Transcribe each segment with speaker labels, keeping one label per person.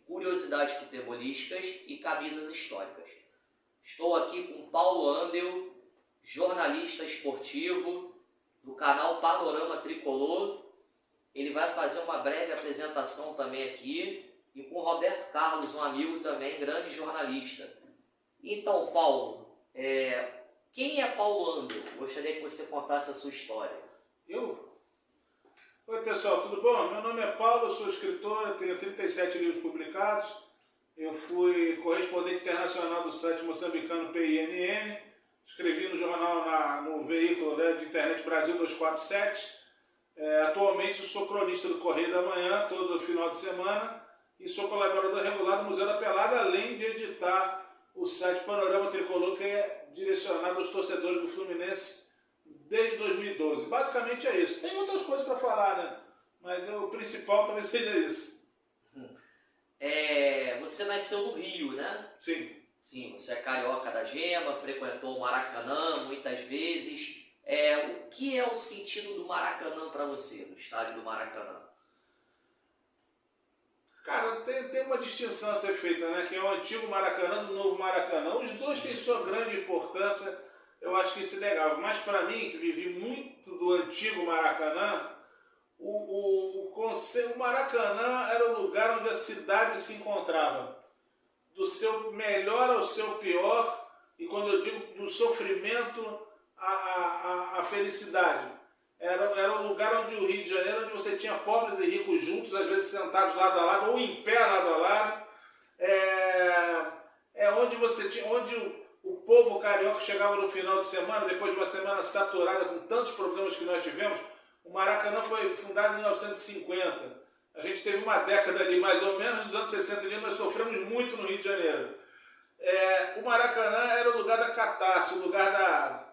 Speaker 1: curiosidades futebolísticas e camisas históricas. Estou aqui com Paulo Andel, jornalista esportivo do canal Panorama Tricolor. Ele vai fazer uma breve apresentação também aqui, e com Roberto Carlos, um amigo também, grande jornalista. Então, Paulo, quem é Paulo Andel? Gostaria que você contasse a sua história.
Speaker 2: Eu? Oi pessoal, tudo bom? Meu nome é Paulo, eu sou escritor, tenho 37 livros publicados. Eu fui correspondente internacional do site moçambicano PINN. Escrevi no jornal, no veículo de internet Brasil 247. Atualmente eu sou cronista do Correio da Manhã, todo final de semana. E sou colaborador regular do Museu da Pelada, além de editar o site Panorama Tricolor, que é direcionado aos torcedores do Fluminense desde 2012. Basicamente é isso. Tem outras coisas para falar, né? Mas o principal talvez seja isso.
Speaker 1: Você nasceu no Rio, né?
Speaker 2: Sim.
Speaker 1: Sim, você é carioca da gema, frequentou o Maracanã muitas vezes. O que é o sentido do Maracanã para você, do estádio do Maracanã?
Speaker 2: Cara, tem uma distinção a ser feita, né? Que é o antigo Maracanã do novo Maracanã. Os dois têm sua grande importância, eu acho que isso é legal. Mas para mim, que vivi muito do antigo Maracanã, o Maracanã era o lugar onde a cidade se encontrava. Do seu melhor ao seu pior, e quando eu digo do sofrimento à felicidade. Era um lugar onde o Rio de Janeiro, onde você tinha pobres e ricos juntos, às vezes sentados lado a lado, ou em pé lado a lado. Onde o povo carioca chegava no final de semana, depois de uma semana saturada com tantos problemas que nós tivemos. O Maracanã foi fundado em 1950. A gente teve uma década ali, mais ou menos, nos anos 60 ali, nós sofremos muito no Rio de Janeiro. O Maracanã era o lugar da catarse, o lugar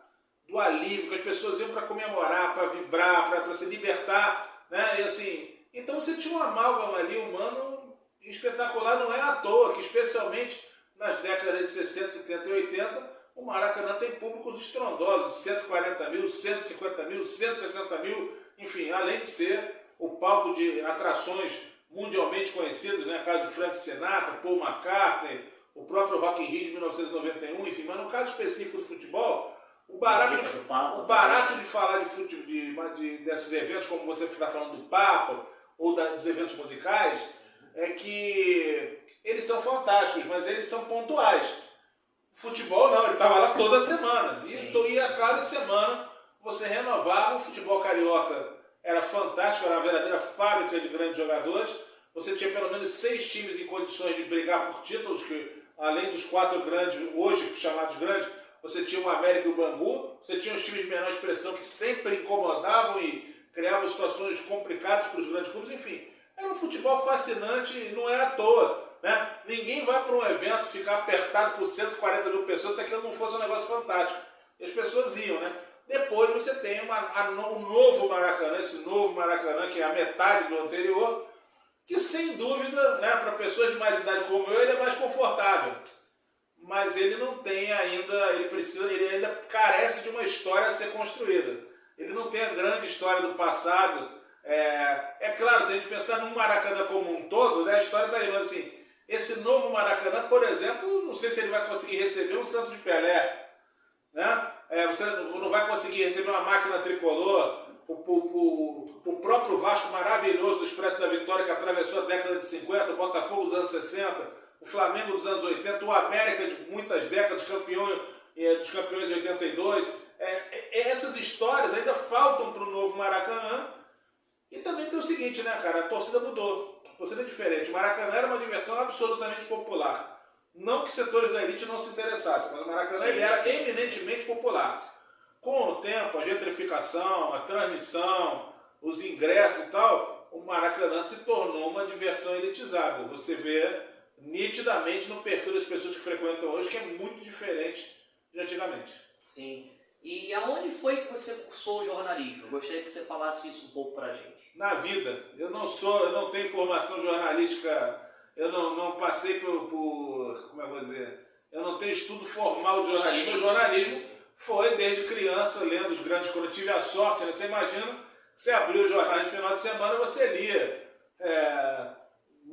Speaker 2: do alívio, que as pessoas iam para comemorar, para vibrar, para se libertar, né? E assim, então você tinha um amálgama ali humano espetacular, não é à toa que, especialmente nas décadas de 60, 70 e 80, o Maracanã tem públicos estrondosos, de 140 mil, 150 mil, 160 mil, enfim, além de ser o palco de atrações mundialmente conhecidas, né? Caso de Frank Sinatra, Paul McCartney, o próprio Rock in Rio de 1991, enfim, mas no caso específico do futebol, o barato de falar desses eventos, como você está falando do Papa, ou dos eventos musicais, é que eles são fantásticos, mas eles são pontuais. O futebol não, ele estava lá toda semana. E a cada semana você renovava. O futebol carioca era fantástico, era uma verdadeira fábrica de grandes jogadores. Você tinha pelo menos 6 times em condições de brigar por títulos, que além dos 4 grandes, hoje chamados grandes, você tinha o América e o Bangu, você tinha os times de menor expressão que sempre incomodavam e criavam situações complicadas para os grandes clubes, enfim. Era um futebol fascinante e não é à toa, né? Ninguém vai para um evento ficar apertado por 140 mil pessoas se aquilo não fosse um negócio fantástico. E as pessoas iam, né? Depois você tem um novo Maracanã, esse novo Maracanã, que é a metade do anterior, que sem dúvida, né, para pessoas de mais idade como eu, ele é mais confortável. Mas ele não tem ainda, ele ainda carece de uma história a ser construída. Ele não tem a grande história do passado. Claro, se a gente pensar num Maracanã como um todo, né, a história está aí, mas assim, esse novo Maracanã, por exemplo, não sei se ele vai conseguir receber um Santos de Pelé, né? Você não vai conseguir receber uma máquina tricolor, o próprio Vasco maravilhoso do Expresso da Vitória, que atravessou a década de 50, o Botafogo dos anos 60, o Flamengo dos anos 80, o América de muitas décadas, dos campeões de 82. Essas histórias ainda faltam para o novo Maracanã. E também tem o seguinte, né, cara? A torcida mudou. A torcida é diferente. O Maracanã era uma diversão absolutamente popular. Não que setores da elite não se interessassem, mas o Maracanã ele era eminentemente popular. Com o tempo, a gentrificação, a transmissão, os ingressos e tal, o Maracanã se tornou uma diversão elitizada. Você vê nitidamente no perfil das pessoas que frequentam hoje que é muito diferente de antigamente.
Speaker 1: Sim. E aonde foi que você cursou o jornalismo? Eu gostaria que você falasse isso um pouco pra gente.
Speaker 2: Na vida. Eu não tenho formação jornalística, eu não passei como eu vou dizer, eu não tenho estudo formal de jornalismo. O jornalismo foi desde criança, lendo os grandes quando eu tive a sorte, né? Você imagina, você abriu o jornal de final de semana, você lia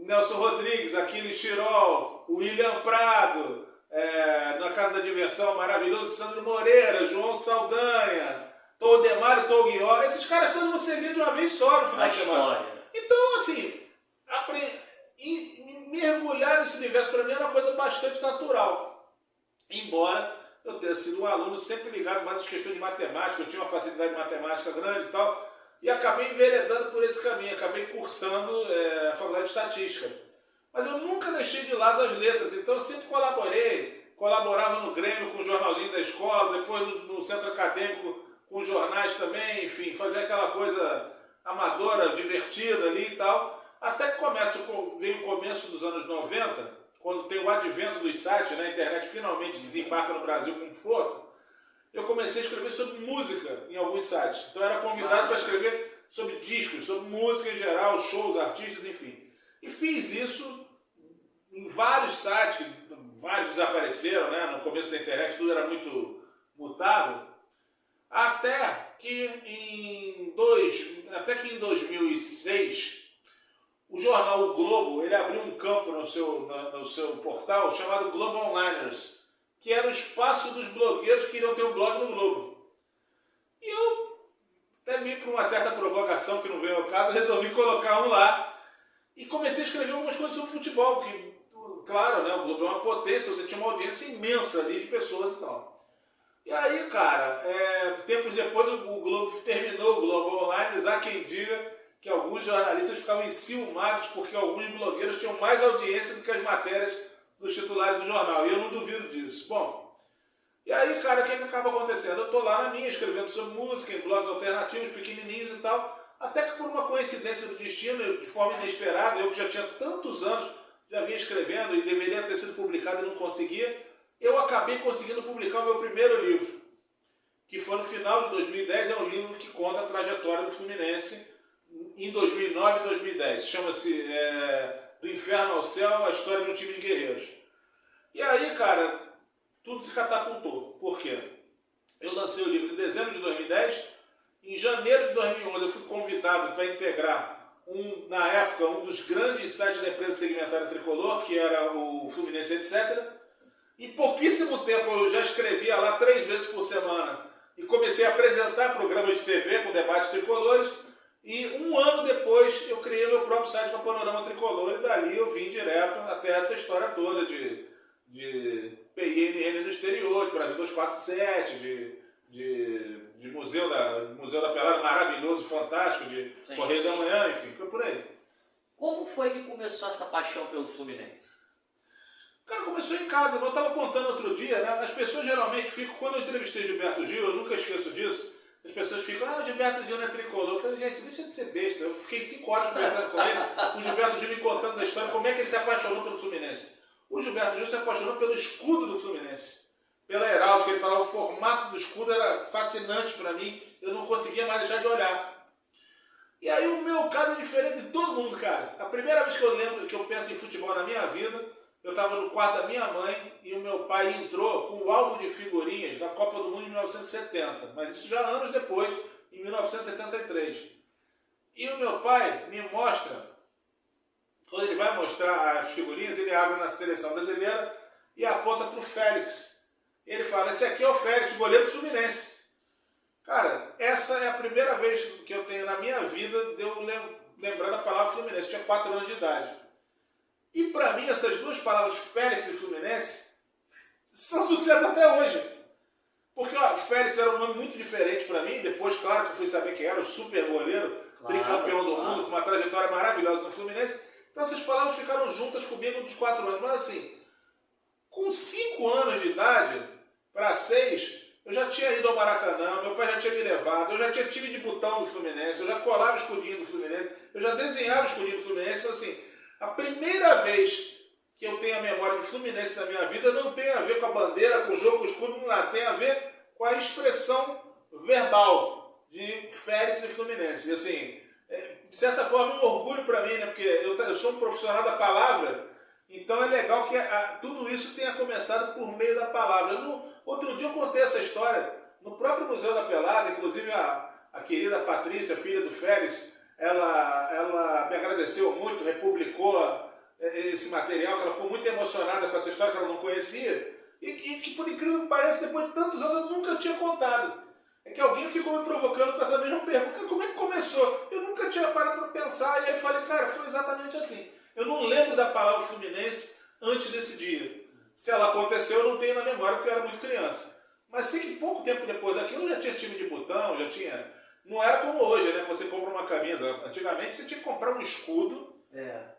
Speaker 2: Nelson Rodrigues, Aquiles Tirol, William Prado, na Casa da Diversão, maravilhoso Sandro Moreira, João Saldanha, Toldemar Toguió, esses caras todos você vê de uma vez só no final de semana. Então, assim, mergulhar nesse universo para mim é uma coisa bastante natural. Embora eu tenha sido um aluno sempre ligado mais às questões de matemática, eu tinha uma facilidade de matemática grande e tal, e acabei enveredando por esse caminho, acabei cursando a faculdade de estatística. Mas eu nunca deixei de lado as letras, então eu sempre colaborava no Grêmio com o jornalzinho da escola, depois no centro acadêmico com jornais também, enfim, fazia aquela coisa amadora, divertida ali e tal. Até que veio o começo dos anos 90, quando tem o advento dos sites, né, a internet finalmente desembarca no Brasil com força, eu comecei a escrever sobre música em alguns sites. Então eu era convidado para escrever sobre discos, sobre música em geral, shows, artistas, enfim. E fiz isso em vários sites, vários desapareceram, né, no começo da internet tudo era muito mutável, até que em 2006, o jornal O Globo, ele abriu um campo no seu portal chamado Globo Onliners, que era o espaço dos blogueiros que queriam ter um blog no Globo. E eu, até meio por uma certa provocação, que não veio ao caso, resolvi colocar um lá e comecei a escrever algumas coisas sobre futebol, que, claro, né, o Globo é uma potência, você tinha uma audiência imensa ali de pessoas e tal. E aí, cara, tempos depois o Globo terminou o Globo Onliners, há quem diga que alguns jornalistas ficavam enciumados porque alguns blogueiros tinham mais audiência do que as matérias dos titulares do jornal. E eu não duvido disso. Bom, e aí, cara, o que acaba acontecendo? Eu estou lá na minha, escrevendo sobre música, em blogs alternativos, pequenininhos e tal, até que por uma coincidência do destino, de forma inesperada, eu que já tinha tantos anos, já vinha escrevendo e deveria ter sido publicado e não conseguia, eu acabei conseguindo publicar o meu primeiro livro, que foi no final de 2010, é um livro que conta a trajetória do Fluminense em 2009 e 2010. Chama-se Do Inferno ao Céu, a história de um time de guerreiros. E aí, cara, tudo se catapultou. Por quê? Eu lancei o livro em dezembro de 2010. Em janeiro de 2011 eu fui convidado para integrar, na época, um dos grandes sites da empresa segmentária tricolor, que era o Fluminense, etc. Em pouquíssimo tempo eu já escrevia lá 3 vezes por semana e comecei a apresentar programas de TV com debates tricolores. E um ano depois eu criei meu próprio site com a Panorama Tricolor e dali eu vim direto até essa história toda de PINN no exterior, de Brasil 247, de Museu da Pelada maravilhoso, fantástico, de Correio da Manhã, enfim, foi por aí.
Speaker 1: Como foi que começou essa paixão pelo Fluminense?
Speaker 2: Cara, começou em casa, eu estava contando outro dia, né? As pessoas geralmente ficam, quando eu entrevistei Gilberto Gil, eu nunca esqueço disso, as pessoas ficam, Gilberto Gil não é tricolor. Eu falei, gente, deixa de ser besta. Eu fiquei 5 horas conversando com ele, o Gilberto Gil me contando da história, como é que ele se apaixonou pelo Fluminense. O Gilberto Gil se apaixonou pelo escudo do Fluminense, pela heráldica. Ele falava, o formato do escudo era fascinante para mim, eu não conseguia mais deixar de olhar. E aí o meu caso é diferente de todo mundo, cara. A primeira vez que eu lembro, que eu penso em futebol na minha vida, eu estava no quarto da minha mãe e o meu pai entrou com o álbum de figurinhas da Copa do Mundo de 1970, mas isso já anos depois, em 1973. E o meu pai me mostra, quando ele vai mostrar as figurinhas, ele abre na seleção brasileira e aponta para o Félix. Ele fala, esse aqui é o Félix, goleiro do Fluminense. Cara, essa é a primeira vez que eu tenho na minha vida de eu lembrar da palavra Fluminense. Eu tinha 4 anos de idade. E para mim, essas duas palavras, Félix e Fluminense, são sucesso até hoje. Porque ó, Félix era um nome muito diferente para mim, depois, claro, que eu fui saber quem era, o super goleiro, tricampeão do mundo, com uma trajetória maravilhosa no Fluminense. Então essas palavras ficaram juntas comigo dos 4 anos. Mas assim, com 5 anos de idade, para 6, eu já tinha ido ao Maracanã, meu pai já tinha me levado, eu já tinha time de botão do Fluminense, eu já colava o escudinho do Fluminense, eu já desenhava o escudinho do Fluminense. Então assim, a primeira vez que eu tenho a memória do Fluminense na minha vida não tem a ver com a bandeira, com o jogo, com o escudo, não tem a ver com a expressão verbal de Félix e Fluminense. E assim, de certa forma é um orgulho para mim, né? Porque eu sou um profissional da palavra, então é legal que tudo isso tenha começado por meio da palavra. Outro dia eu contei essa história no próprio Museu da Pelada, inclusive a querida Patrícia, filha do Félix, ela me agradeceu muito, republicou esse material, que ela ficou muito emocionada com essa história que ela não conhecia, e que, por incrível que pareça, depois de tantos anos eu nunca tinha contado. É que alguém ficou me provocando com essa mesma pergunta. Como é que começou? Eu nunca tinha parado para pensar, e aí falei, cara, foi exatamente assim. Eu não lembro da palavra Fluminense antes desse dia. Se ela aconteceu, eu não tenho na memória, porque eu era muito criança. Mas sei que pouco tempo depois daquilo já tinha time de botão, já tinha... Não era como hoje, né? Você compra uma camisa. Antigamente você tinha que comprar um escudo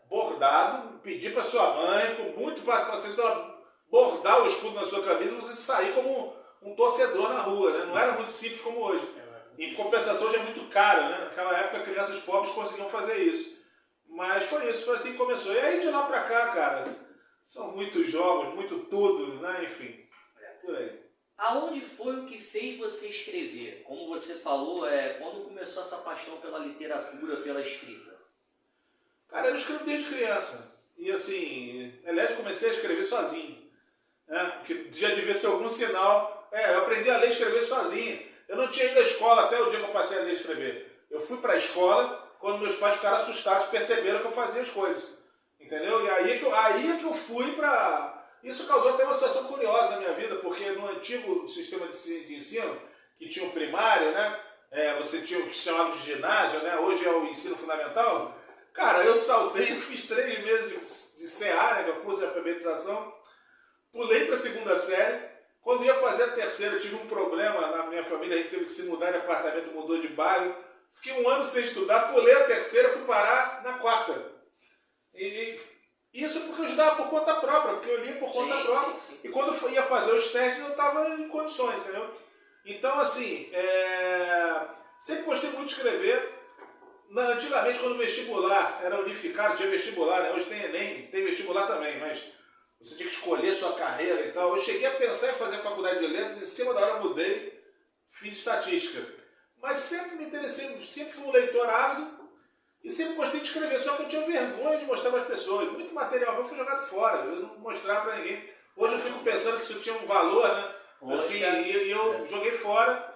Speaker 2: bordado, pedir para sua mãe, com muito paciência, ela bordar o escudo na sua camisa e você sair como um torcedor na rua, né? Não era muito simples como hoje. Em compensação, hoje é muito caro, né? Naquela época, crianças pobres conseguiam fazer isso. Mas foi isso, foi assim que começou. E aí, de lá pra cá, cara, são muitos jogos, muito tudo, né? Enfim, por aí.
Speaker 1: Aonde foi o que fez você escrever? Como você falou, quando começou essa paixão pela literatura, pela escrita?
Speaker 2: Cara, eu escrevo desde criança. E assim, aliás, comecei a escrever sozinho. Né? Porque já devia ser algum sinal. Eu aprendi a ler e escrever sozinho. Eu não tinha ido à escola até o dia que eu passei a ler e escrever. Eu fui para a escola quando meus pais ficaram assustados, perceberam que eu fazia as coisas. Entendeu? E aí é que eu fui para... Isso causou até uma situação curiosa na minha vida, porque no antigo sistema de ensino, que tinha o primário, né? Você tinha o que se chamava de ginásio, né? Hoje é o ensino fundamental. Cara, eu saltei, fiz 3 meses de CA, né? Que é o curso de alfabetização. Pulei para a 2ª série. Quando ia fazer a 3ª, eu tive um problema na minha família, a gente teve que se mudar de apartamento, mudou de bairro. Fiquei 1 ano sem estudar, pulei a 3ª, fui parar na 4ª. E isso porque eu estudava por conta própria, porque eu lia por conta própria. Sim. E quando eu ia fazer os testes, eu estava em condições, entendeu? Então, assim, sempre gostei muito de escrever. Antigamente, quando o vestibular era unificado, tinha vestibular, né? Hoje tem Enem, tem vestibular também, mas você tinha que escolher sua carreira e tal. Eu cheguei a pensar em fazer faculdade de letras, em cima da hora eu mudei, fiz estatística. Mas sempre me interessei, sempre fui um leitor ávido e sempre gostei de escrever, só que eu tinha vergonha de mostrar para as pessoas. Muito material meu foi jogado fora, eu não mostrava para ninguém. Hoje eu fico pensando que isso tinha um valor, né? Assim, e eu joguei fora.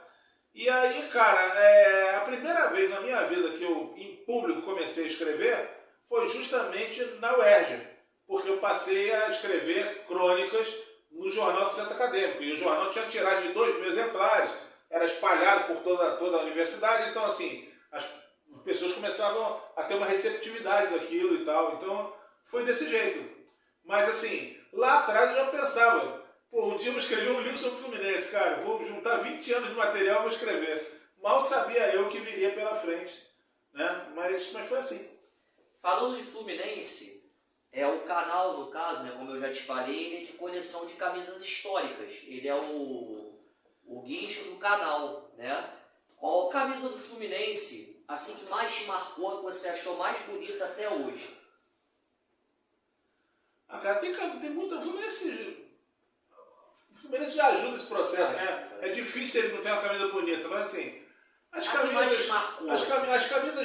Speaker 2: E aí, cara, a primeira vez na minha vida que eu, em público, comecei a escrever foi justamente na UERJ, porque eu passei a escrever crônicas no Jornal do Centro Acadêmico, e o jornal tinha tiragem de 2.000 exemplares, era espalhado por toda a universidade, então assim, as pessoas começavam a ter uma receptividade daquilo e tal, então foi desse jeito. Mas assim, lá atrás eu já pensava, um dia eu vou escrever um livro sobre o Fluminense, cara, vou juntar 20 anos de material e vou escrever. Mal sabia eu que viria pela frente, né? Mas foi assim.
Speaker 1: Falando de Fluminense, o canal, no caso, né, como eu já te falei, ele é de coleção de camisas históricas. Ele é o guincho do canal, né? Qual camisa do Fluminense, assim, que mais te marcou, que você achou mais bonita até hoje?
Speaker 2: Cara, tem muita... O Fluminense já ajuda esse processo, né? É difícil ele não ter uma camisa bonita, mas assim... As camisas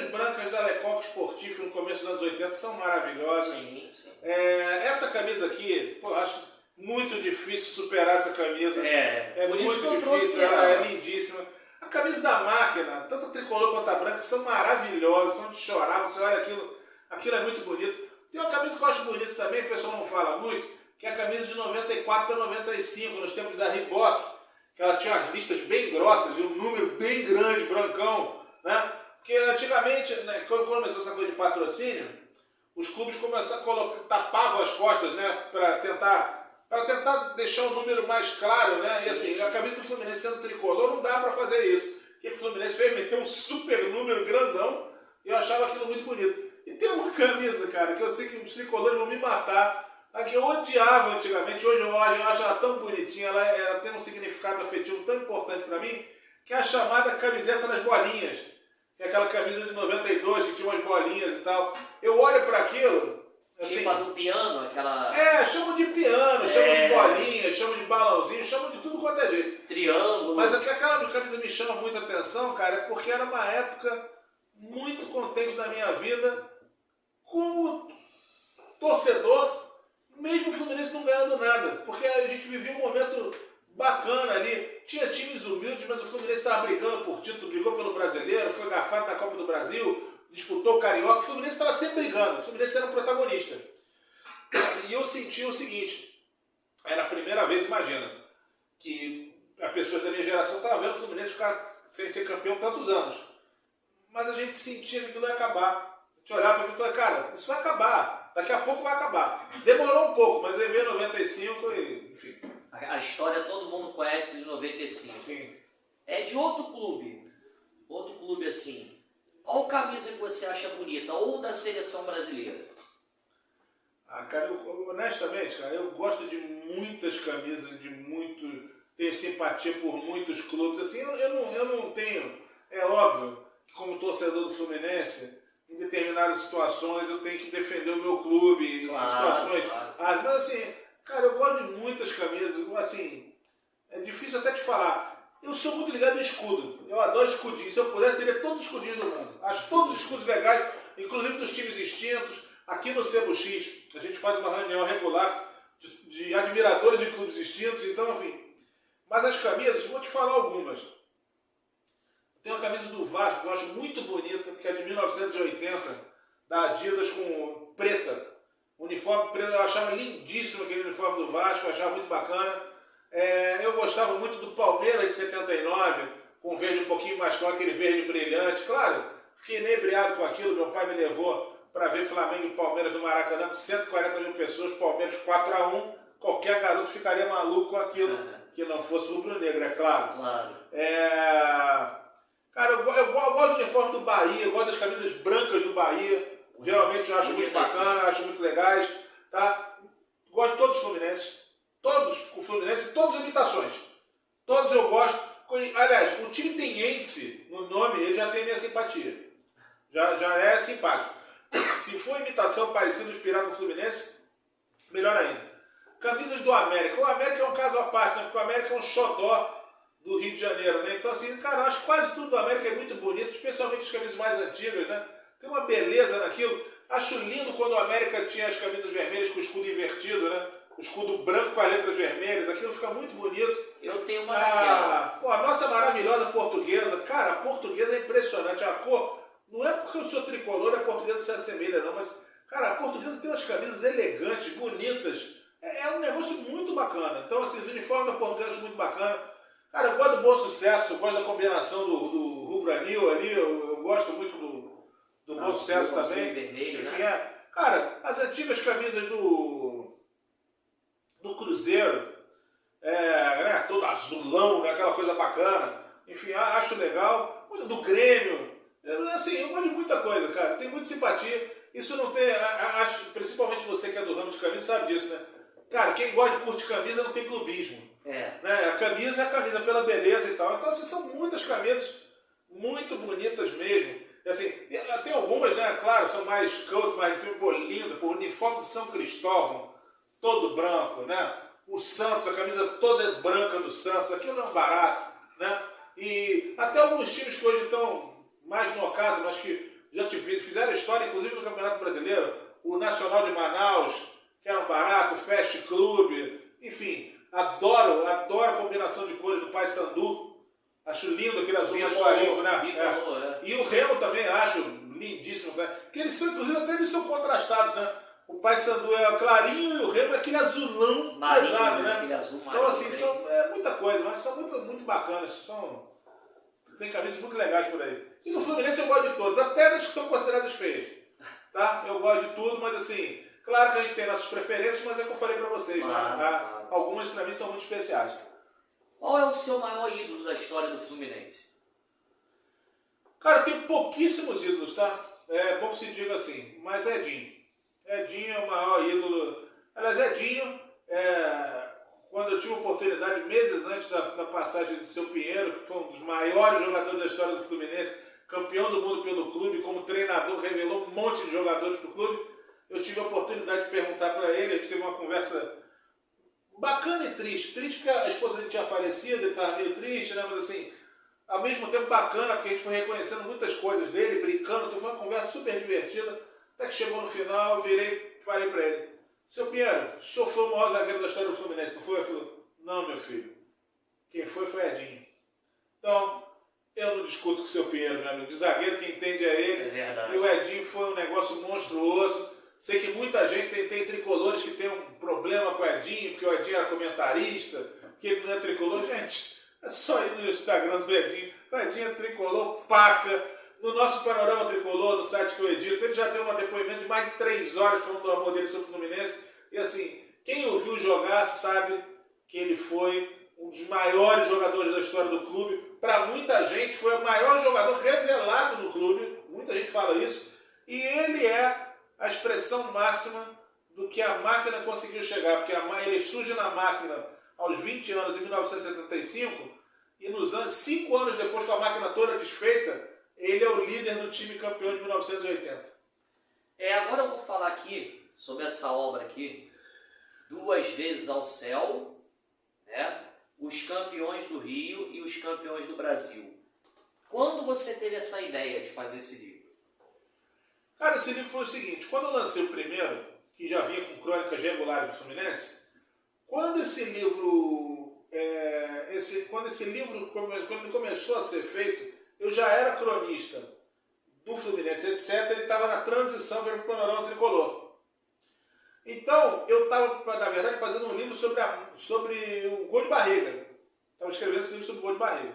Speaker 2: brancas da Lecoq Sportif no começo dos anos 80 são maravilhosas.
Speaker 1: Sim.
Speaker 2: Essa camisa aqui, eu acho muito difícil superar essa camisa.
Speaker 1: É
Speaker 2: muito difícil, ela é lindíssima. A camisa da Máquina, tanto a tricolor quanto a branca, são maravilhosas, são de chorar. Você olha aquilo é muito bonito. Tem uma camisa que eu acho bonita também, o pessoal não fala muito, que é a camisa de 94 para 95, nos tempos da Reebok, que ela tinha as listas bem grossas e um número bem grande, brancão, né? Porque antigamente, né, quando começou essa coisa de patrocínio, os clubes começaram a tapavam as costas, né, para tentar deixar o número mais claro, né? E assim, a camisa do Fluminense sendo tricolor não dá para fazer isso. O que o Fluminense fez? Meteu um super número grandão e eu achava aquilo muito bonito. E tem uma camisa, cara, que eu sei que os tricolores vão me matar, a que eu odiava antigamente, hoje eu acho ela tão bonitinha, ela tem um significado afetivo tão importante para mim, que é a chamada camiseta das bolinhas, que é aquela camisa de 92, que tinha umas bolinhas e tal. Eu olho para aquilo... Assim,
Speaker 1: tipo a do piano, aquela...
Speaker 2: chamam de piano, chamam de bolinha, chamam de balãozinho, chamam de tudo quanto é jeito.
Speaker 1: Triângulo.
Speaker 2: Mas aquela camisa me chama muita atenção, cara, porque era uma época muito contente da minha vida como torcedor, mesmo o Fluminense não ganhando nada, porque a gente vivia um momento bacana ali. Tinha times humildes, mas o Fluminense estava brigando por título, brigou pelo Brasileiro, foi garfado na Copa do Brasil, disputou o Carioca. O Fluminense estava sempre brigando, o Fluminense era o protagonista. e eu senti o seguinte, era a primeira vez, imagina, que a pessoa da minha geração estava vendo o Fluminense ficar sem ser campeão tantos anos. Mas a gente sentia que aquilo ia acabar. A gente olhava para aquilo e falava, cara, isso vai acabar. Daqui a pouco vai acabar. Demorou um pouco, mas aí veio 95 e, enfim.
Speaker 1: A história todo mundo conhece de 95.
Speaker 2: Sim.
Speaker 1: É de outro clube assim. Qual camisa que você acha bonita? Ou da seleção brasileira?
Speaker 2: Cara, honestamente, cara, eu gosto de muitas camisas, tenho simpatia por muitos clubes. Assim, eu não tenho, é óbvio, que como torcedor do Fluminense, em determinadas situações eu tenho que defender o meu clube,
Speaker 1: claro,
Speaker 2: em situações.
Speaker 1: claro.
Speaker 2: Mas assim, cara, eu gosto de muitas camisas, assim, é difícil até te falar. Eu sou muito ligado em escudo, eu adoro escudinho. Se eu pudesse, teria todos os escudinhos do mundo. Acho todos os escudos legais, inclusive dos times extintos. Aqui no Sebo X, a gente faz uma reunião regular de admiradores de clubes extintos, então, enfim. Mas as camisas, vou te falar algumas. Tem uma camisa do Vasco, que eu acho muito bonita, que é de 1980, da Adidas, com preta. Uniforme preto, eu achava lindíssimo aquele uniforme do Vasco, eu achava muito bacana. Eu gostava muito do Palmeiras de 79, com verde um pouquinho mais claro, aquele verde brilhante. Claro, fiquei inebriado com aquilo, meu pai me levou para ver Flamengo e Palmeiras no Maracanã, com 140 mil pessoas, Palmeiras 4-1, qualquer garoto ficaria maluco com aquilo, que não fosse rubro-negro, é claro. Cara, eu gosto do uniforme do Bahia, eu gosto das camisas brancas do Bahia, geralmente eu acho muito bacana, acho muito legais, tá? Gosto de todos os Fluminenses, todos o Fluminense, todas as imitações, todos eu gosto. Aliás, o time tenhense, no nome, ele já tem minha simpatia, já é simpático. Se for imitação parecida, inspirada no Fluminense, melhor ainda. Camisas do América. O América é um caso à parte, né? Porque o América é um xodó do Rio de Janeiro, né? Então, assim, cara, eu acho que quase tudo do América é muito bonito, especialmente as camisas mais antigas, né? Tem uma beleza naquilo. Acho lindo quando o América tinha as camisas vermelhas com o escudo invertido, né? O escudo branco com as letras vermelhas. Aquilo fica muito bonito.
Speaker 1: Eu tenho uma daquela.
Speaker 2: Pô, a nossa maravilhosa portuguesa. Cara, a portuguesa é impressionante. A cor... Não é porque eu sou tricolor, a portuguesa se assemelha não, mas, cara, a portuguesa tem umas camisas elegantes, bonitas, é um negócio muito bacana. Então, assim, os uniformes da portuguesa são muito bacana. Cara, eu gosto do Bom Sucesso, eu gosto da combinação do rubro-anil ali, eu gosto muito do Bom Sucesso também.
Speaker 1: Vermelho,
Speaker 2: enfim,
Speaker 1: né?
Speaker 2: Cara, as antigas camisas do Cruzeiro, né, todo azulão, né, aquela coisa bacana. Enfim, acho legal. Do Grêmio. Assim, eu gosto de muita coisa, cara. Tem muita simpatia. Isso não tem... Acho, principalmente você que é do ramo de camisa, sabe disso, né? Cara, quem gosta de curtir camisa não tem clubismo. Né? A camisa é a camisa pela beleza e tal. Então, assim, são muitas camisas muito bonitas mesmo. E, assim, tem algumas, né? Claro, são mais cult, mais lindo. O uniforme do São Cristóvão, todo branco, né? O Santos, a camisa toda branca do Santos. Aquilo é um barato, né? E até alguns times que hoje estão... mais no ocaso, mas que já fizeram história, inclusive no Campeonato Brasileiro, o Nacional de Manaus, que era um barato, o Fast Club, enfim, adoro a combinação de cores do Paysandu, acho lindo aquele azul mais clarinho, né? E o Remo também acho lindíssimo, né? Porque eles são, inclusive, até eles são contrastados, né? O Paysandu é clarinho e o Remo é aquele azulão pesado, né? Então, assim, são muita coisa, mas são muito bacanas, tem camisas muito legais por aí. E no Fluminense eu gosto de todas, até das que são consideradas feias. Tá? Eu gosto de tudo, mas assim, claro que a gente tem nossas preferências, mas é o que eu falei pra vocês. Tá? Algumas pra mim são muito especiais.
Speaker 1: Qual é o seu maior ídolo da história do Fluminense?
Speaker 2: Cara, eu tenho pouquíssimos ídolos, tá? É bom que se diga assim, mas Edinho. Edinho é o maior ídolo. Aliás, Edinho, quando eu tive a oportunidade, meses antes da passagem de Seu Pinheiro, que foi um dos maiores jogadores da história do Fluminense, campeão do mundo pelo clube, como treinador, revelou um monte de jogadores para o clube, eu tive a oportunidade de perguntar para ele, a gente teve uma conversa bacana e triste. Triste porque a esposa dele tinha falecido, ele estava meio triste, né? Mas assim, ao mesmo tempo bacana, porque a gente foi reconhecendo muitas coisas dele, brincando, então foi uma conversa super divertida, até que chegou no final, eu virei e falei para ele: Seu Pinheiro, o senhor foi o maior zagueiro da história do Fluminense, não foi? Ele falou: não, meu filho. Quem foi Edinho. Então, eu não discuto com o seu Pinheiro, meu amigo. De zagueiro, quem entende é ele.
Speaker 1: É verdade.
Speaker 2: E o Edinho foi um negócio monstruoso. Sei que muita gente tem tricolores que tem comentarista, que ele não é tricolor. Gente, é só ir no Instagram do Edinho. O Edinho é tricolor, paca. No nosso Panorama Tricolor, no site que eu edito, ele já deu um depoimento de mais de 3 horas falando do amor dele sobre o Fluminense. E assim, quem o viu jogar sabe que ele foi um dos maiores jogadores da história do clube. Para muita gente, foi o maior jogador revelado no clube. Muita gente fala isso. E ele é a expressão máxima do que a máquina conseguiu chegar. Porque ele surge na máquina aos 20 anos, em 1975. E nos anos, 5 anos depois, com a máquina toda desfeita, ele é o líder do time campeão de 1980.
Speaker 1: Agora eu vou falar aqui sobre essa obra aqui. 2 vezes ao céu, né? Os campeões do Rio e os campeões do Brasil. Quando você teve essa ideia de fazer esse livro?
Speaker 2: Cara, esse livro foi o seguinte, quando eu lancei o primeiro, que já vinha com crônicas regulares do Fluminense, quando ele começou a ser feito, eu já era cronista do Fluminense, etc. Ele estava na transição para o Panorama Tricolor. Então, eu estava, na verdade, fazendo um livro sobre o gol de barriga. Estava escrevendo esse livro sobre o gol de barriga.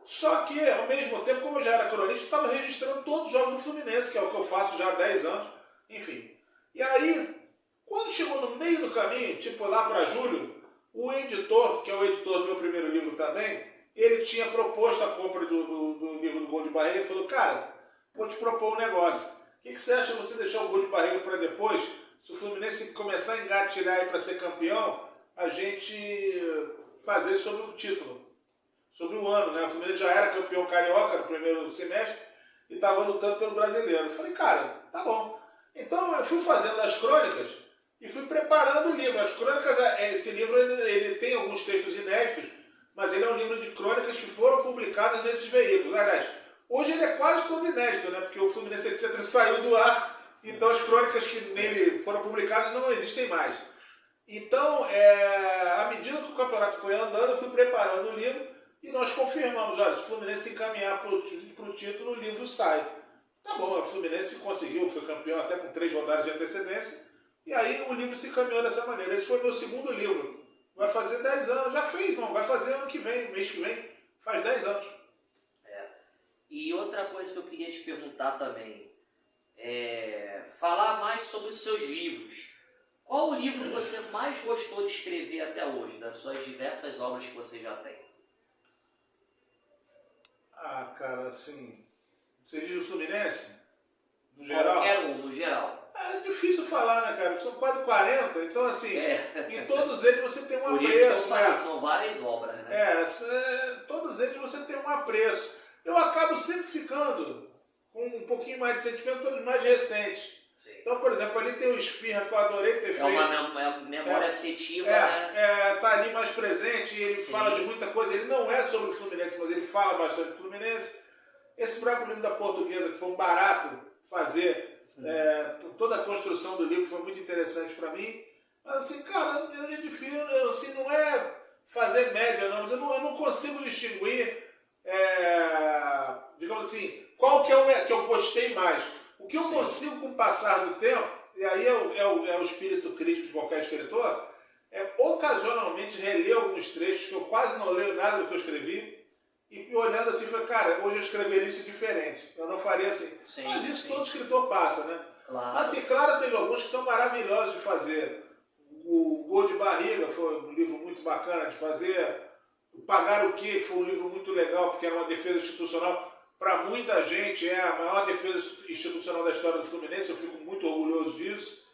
Speaker 2: Só que, ao mesmo tempo, como eu já era cronista, eu estava registrando todos os jogos do Fluminense, que é o que eu faço já há 10 anos. Enfim. E aí, quando chegou no meio do caminho, tipo lá para julho, o editor, que é o editor do meu primeiro livro também, ele tinha proposto a compra do livro do gol de barriga e falou, cara, vou te propor um negócio. O que você acha de você deixar o gol de barriga para depois? Se o Fluminense começar a engatilhar aí para ser campeão, a gente fazer sobre o título, sobre o ano, né? O Fluminense já era campeão carioca no primeiro semestre e estava lutando pelo brasileiro. Eu falei, cara, tá bom. Então eu fui fazendo as crônicas e fui preparando o livro. As crônicas, esse livro ele tem alguns textos inéditos, mas ele é um livro de crônicas que foram publicadas nesses veículos. Aliás, hoje ele é quase todo inédito, né? Porque o Fluminense etc. Saiu do ar. Então as crônicas que nele foram publicadas não existem mais. Então, à medida que o campeonato foi andando, eu fui preparando o livro e nós confirmamos, olha, se o Fluminense se encaminhar para o título, o livro sai. Tá bom, o Fluminense conseguiu, foi campeão até com 3 rodadas de antecedência, e aí o livro se encaminhou dessa maneira. Esse foi meu segundo livro. Vai fazer 10 anos, já fez, não, vai fazer ano que vem, mês que vem, faz 10 anos.
Speaker 1: E outra coisa que eu queria te perguntar também, falar mais sobre os seus livros. Qual o livro que você mais gostou de escrever até hoje, das suas diversas obras que você já tem?
Speaker 2: Ah, cara, assim, você diz o Fluminense? No geral?
Speaker 1: Qualquer um, no geral.
Speaker 2: É difícil falar, né, cara? São quase 40, então assim, em todos eles você tem um
Speaker 1: Por
Speaker 2: apreço.
Speaker 1: isso que eu falo,
Speaker 2: né?
Speaker 1: são várias obras, né?
Speaker 2: Todos eles você tem um apreço. Eu acabo sempre ficando com um pouquinho mais de sentimento pelos mais recentes.
Speaker 1: Sim.
Speaker 2: Então, por exemplo, ali tem o Esfirra, que eu adorei ter feito.
Speaker 1: É uma memória afetiva, né?
Speaker 2: Tá ali mais presente, ele
Speaker 1: Sim.
Speaker 2: fala de muita coisa. Ele não é sobre o Fluminense, mas ele fala bastante do Fluminense. Esse próprio livro da Portuguesa, que foi um barato fazer, toda a construção do livro foi muito interessante para mim. Mas assim, cara, é difícil, assim, não é fazer média, não, mas eu não consigo distinguir, digamos assim, qual que é o que eu gostei mais. O que eu consigo com o passar do tempo, e aí é o espírito crítico de qualquer escritor, é ocasionalmente reler alguns trechos que eu quase não leio nada do que eu escrevi, e olhando assim, falei, cara, hoje eu escreveria isso diferente. Eu não faria assim.
Speaker 1: Sim,
Speaker 2: mas isso
Speaker 1: sim.
Speaker 2: todo escritor passa, né?
Speaker 1: Claro.
Speaker 2: Mas assim, claro, teve alguns que são maravilhosos de fazer. O Gol de Barriga foi um livro muito bacana de fazer. O Pagar o Quê, que foi um livro muito legal, porque era uma defesa institucional. Para muita gente é a maior defesa institucional da história do Fluminense, eu fico muito orgulhoso disso.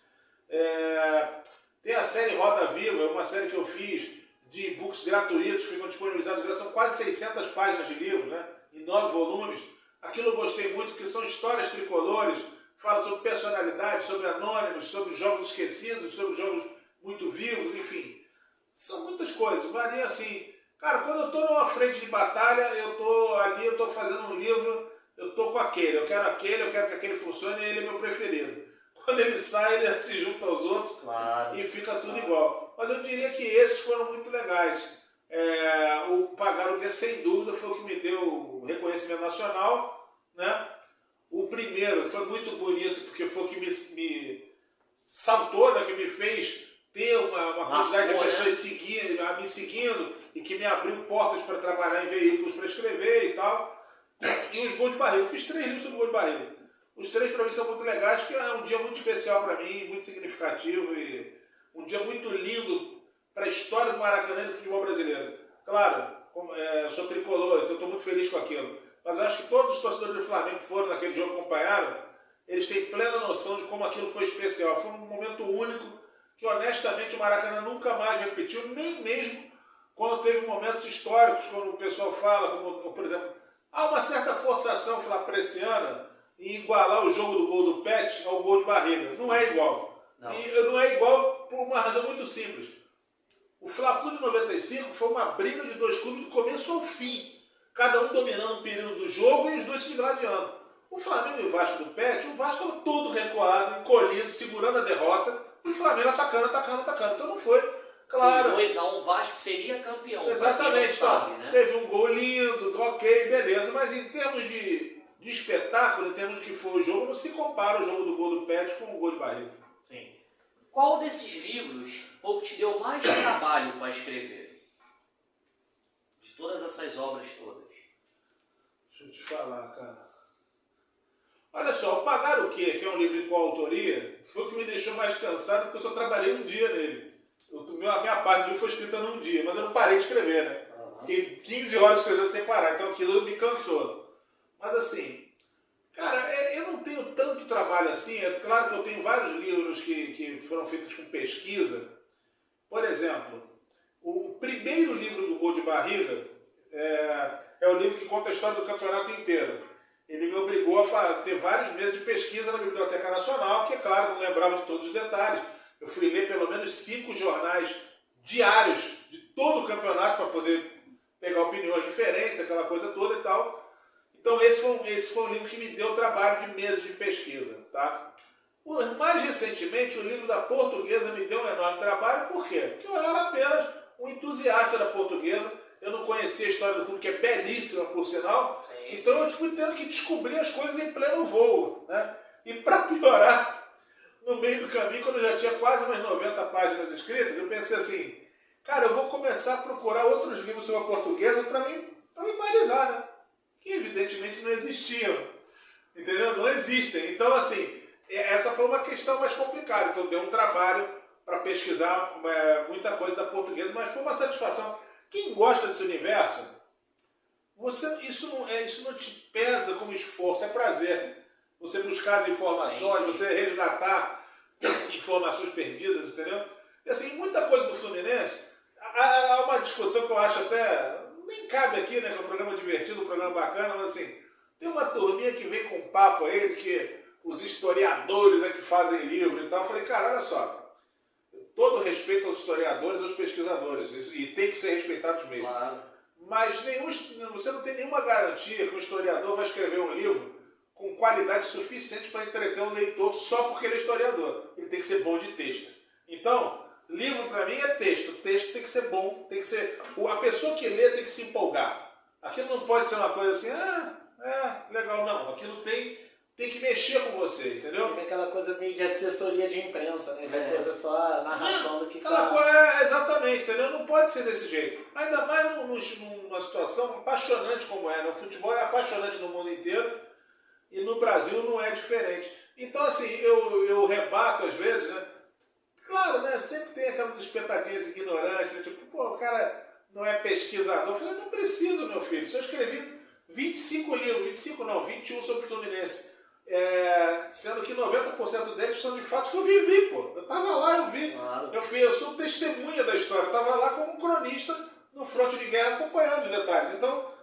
Speaker 2: Tem a série Roda Viva, é uma série que eu fiz de e-books gratuitos, ficam disponibilizados, são quase 600 páginas de livro, né? Em 9 volumes. Aquilo eu gostei muito, porque são histórias tricolores, fala sobre personalidade, sobre anônimos, sobre jogos esquecidos, sobre jogos muito vivos, enfim. São muitas coisas, varia assim. Cara, quando eu estou numa frente de batalha, eu estou fazendo um livro, eu estou com aquele, eu quero que aquele funcione e ele é meu preferido. Quando ele sai, ele se junta aos outros,
Speaker 1: claro,
Speaker 2: e fica tudo igual. Mas eu diria que esses foram muito legais. O Pagar o Quê, sem dúvida, foi o que me deu o reconhecimento nacional, né? O primeiro foi muito bonito, porque foi o que me saltou, né? Que me fez ter uma quantidade de pessoas seguirem me seguindo e que me abriu portas para trabalhar em veículos para escrever e tal. E os gols de barriga. Eu fiz 3 livros sobre gol de barriga. Os 3 para mim são muito legais, porque é um dia muito especial para mim, muito significativo e um dia muito lindo para a história do Maracanã e do futebol brasileiro. Claro, eu sou tricolor, então estou muito feliz com aquilo. Mas acho que todos os torcedores do Flamengo que foram naquele jogo, acompanharam, eles têm plena noção de como aquilo foi especial. Foi um momento único que, honestamente, o Maracanã nunca mais repetiu, nem mesmo quando teve momentos históricos, quando o pessoal fala, como, por exemplo, há uma certa forçação flapreciana em igualar o jogo do gol do Pet ao gol de barriga. Não é igual.
Speaker 1: Não.
Speaker 2: E não é igual por uma razão muito simples. O Fla-Flu de 95 foi uma briga de 2 clubes do começo ao fim. Cada um dominando um período do jogo e os dois se gladiando. O Flamengo e o Vasco do Pet, o Vasco estava todo recuado, encolhido, segurando a derrota, e o Flamengo atacando. Então não foi, claro.
Speaker 1: 2-1, o Vasco seria campeão.
Speaker 2: Exatamente,
Speaker 1: sabe, né?
Speaker 2: Teve um gol lindo, ok, beleza, mas em termos de espetáculo, em termos de que foi o jogo, não se compara o jogo do gol do Pet com o gol de barriga.
Speaker 1: Sim. Qual desses livros foi o que te deu mais trabalho para escrever? De todas essas obras todas.
Speaker 2: Deixa eu te falar, cara. Olha só, o Pagar o Quê? Que é um livro de coautoria, foi o que me deixou mais cansado, porque eu só trabalhei um dia nele. A minha parte do livro foi escrita num dia, mas eu não parei de escrever, né? Fiquei 15 horas escrevendo sem parar, então aquilo me cansou. Mas assim, cara, eu não tenho tanto trabalho assim. É claro que eu tenho vários livros que foram feitos com pesquisa. Por exemplo, o primeiro livro do Gol de Barriga é o livro que conta a história do campeonato inteiro. Ele me obrigou a ter vários meses de pesquisa na Biblioteca Nacional, que, é claro, não lembrava de todos os detalhes. Eu fui ler pelo menos 5 jornais diários de todo o campeonato para poder pegar opiniões diferentes, aquela coisa toda e tal. Então esse foi um livro que me deu trabalho de meses de pesquisa. Tá? Mais recentemente, o livro da Portuguesa me deu um enorme trabalho. Por quê? Porque eu era apenas um entusiasta da Portuguesa. Eu não conhecia a história do clube, que é belíssima, por sinal. Então eu fui tendo que descobrir as coisas em pleno voo. Né? E para piorar, no meio do caminho, quando eu já tinha quase umas 90 páginas escritas, eu pensei assim, cara, eu vou começar a procurar outros livros sobre a Portuguesa para me balizar, né? Que evidentemente não existiam. Entendeu? Não existem. Então, assim, essa foi uma questão mais complicada. Então deu um trabalho para pesquisar muita coisa da Portuguesa, mas foi uma satisfação. Quem gosta desse universo, isso não te pesa como esforço, é prazer. Você buscar as informações, você resgatar informações perdidas, entendeu? E assim, muita coisa do Fluminense, há uma discussão que eu acho até, nem cabe aqui, né, que é um programa divertido, um programa bacana, mas assim, tem uma turminha que vem com um papo aí de que os historiadores é que fazem livro e tal. Eu falei, cara, olha só, todo respeito aos historiadores e aos pesquisadores, e tem que ser respeitados mesmo.
Speaker 1: Claro.
Speaker 2: Mas você não tem nenhuma garantia que um historiador vai escrever um livro com qualidade suficiente para entreter um leitor só porque ele é historiador. Ele tem que ser bom de texto. Então, livro para mim é texto. O texto tem que ser bom, tem que ser. A pessoa que lê tem que se empolgar. Aquilo não pode ser uma coisa assim, legal, não. Aquilo tem que mexer com você, entendeu?
Speaker 3: Tem aquela coisa meio de assessoria de imprensa, né? Aquela coisa só a narração do que
Speaker 2: exatamente, entendeu? Não pode ser desse jeito. Ainda mais numa situação apaixonante como é. O futebol é apaixonante no mundo inteiro e no Brasil não é diferente. Então, assim, eu rebato às vezes, né? Claro, né? Sempre tem aquelas espetadinhas ignorantes, né? Tipo, pô, o cara não é pesquisador. Eu falei, não preciso, meu filho. Se eu escrevi 25 livros, 25 não, 21 sobre o Fluminense. Sendo que 90% deles são de fatos que eu vivi, pô. Eu tava lá, eu vi.
Speaker 1: Claro.
Speaker 2: Eu sou testemunha da história. Eu tava lá como cronista no fronte de guerra acompanhando os detalhes. Então,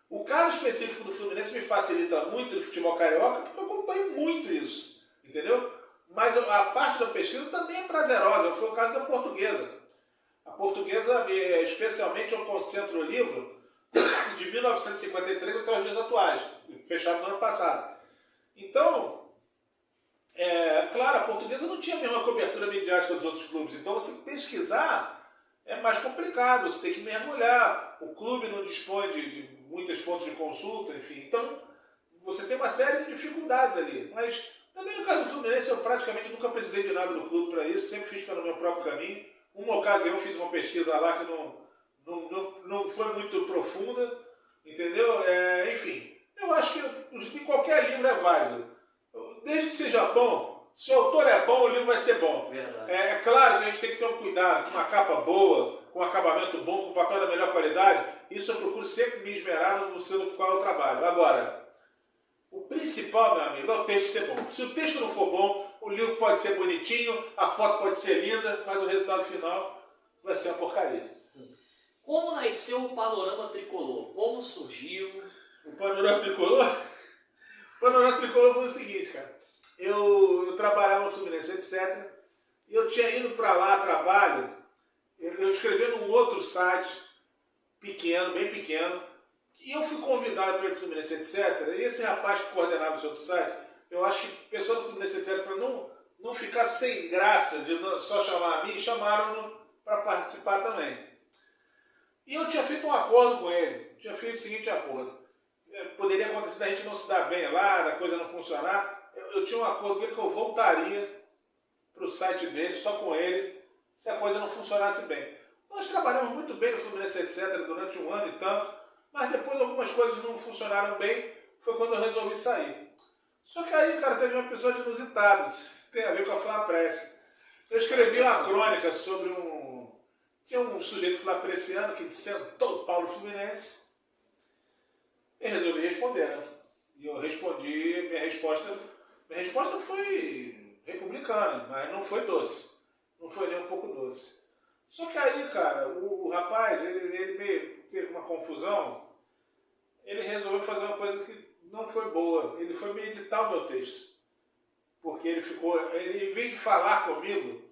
Speaker 2: o caso específico do Fluminense me facilita muito no futebol carioca porque eu acompanho muito isso. Entendeu? Mas a parte da pesquisa também é prazerosa. Foi o caso da Portuguesa. A Portuguesa, especialmente, eu concentro o livro de 1953 até os dias atuais, fechado no ano passado. Então, claro, a Portuguesa não tinha a mesma cobertura midiática dos outros clubes. Então, você pesquisar é mais complicado, você tem que mergulhar. O clube não dispõe de muitas fontes de consulta, enfim. Então, você tem uma série de dificuldades ali. Mas, também no caso do Fluminense, eu praticamente nunca precisei de nada do clube para isso. Sempre fiz pelo meu próprio caminho. Uma ocasião, eu fiz uma pesquisa lá que não foi muito profunda, entendeu? Enfim, eu acho que de qualquer livro é válido. Desde que seja bom, se o autor é bom, o livro vai ser bom. É claro que a gente tem que ter um cuidado com uma capa boa, com um acabamento bom, com papel da melhor qualidade. Isso eu procuro sempre me esmerar no selo com qual eu trabalho. Agora, o principal, meu amigo, é o texto ser bom. Se o texto não for bom, o livro pode ser bonitinho, a foto pode ser linda, mas o resultado final vai ser uma porcaria.
Speaker 1: Como nasceu o Panorama Tricolor? Como surgiu?
Speaker 2: O Panorama Tricolor? O Panorama Tricolor foi o seguinte, cara. Eu trabalhava no Fluminense, etc. E eu tinha ido para lá a trabalho, eu escrevi num outro site, pequeno, bem pequeno, e eu fui convidado para ir para o Fluminense, etc. E esse rapaz que coordenava esse outro site, eu acho que o pessoal do Fluminense, etc., para não ficar sem graça de só chamar a mim, chamaram-no para participar também. E eu tinha feito um acordo com ele, tinha feito o seguinte acordo. Poderia acontecer da gente não se dar bem lá, da coisa não funcionar. Eu tinha um acordo com ele que eu voltaria para o site dele, só com ele, se a coisa não funcionasse bem. Nós trabalhamos muito bem no Fluminense, etc., durante um ano e tanto, mas depois algumas coisas não funcionaram bem, foi quando eu resolvi sair. Só que aí, cara, teve um episódio inusitado, tem a ver com a Flapress. Eu escrevi uma crônica sobre tinha um sujeito flapressiano que sentou o Paulo Fluminense e resolvi responder, né? E eu respondi, minha resposta foi republicana, mas não foi doce. Não foi nem um pouco doce. Só que aí, cara, o rapaz, ele meio teve uma confusão, ele resolveu fazer uma coisa que não foi boa. Ele foi me editar o meu texto. Porque ele em vez de falar comigo,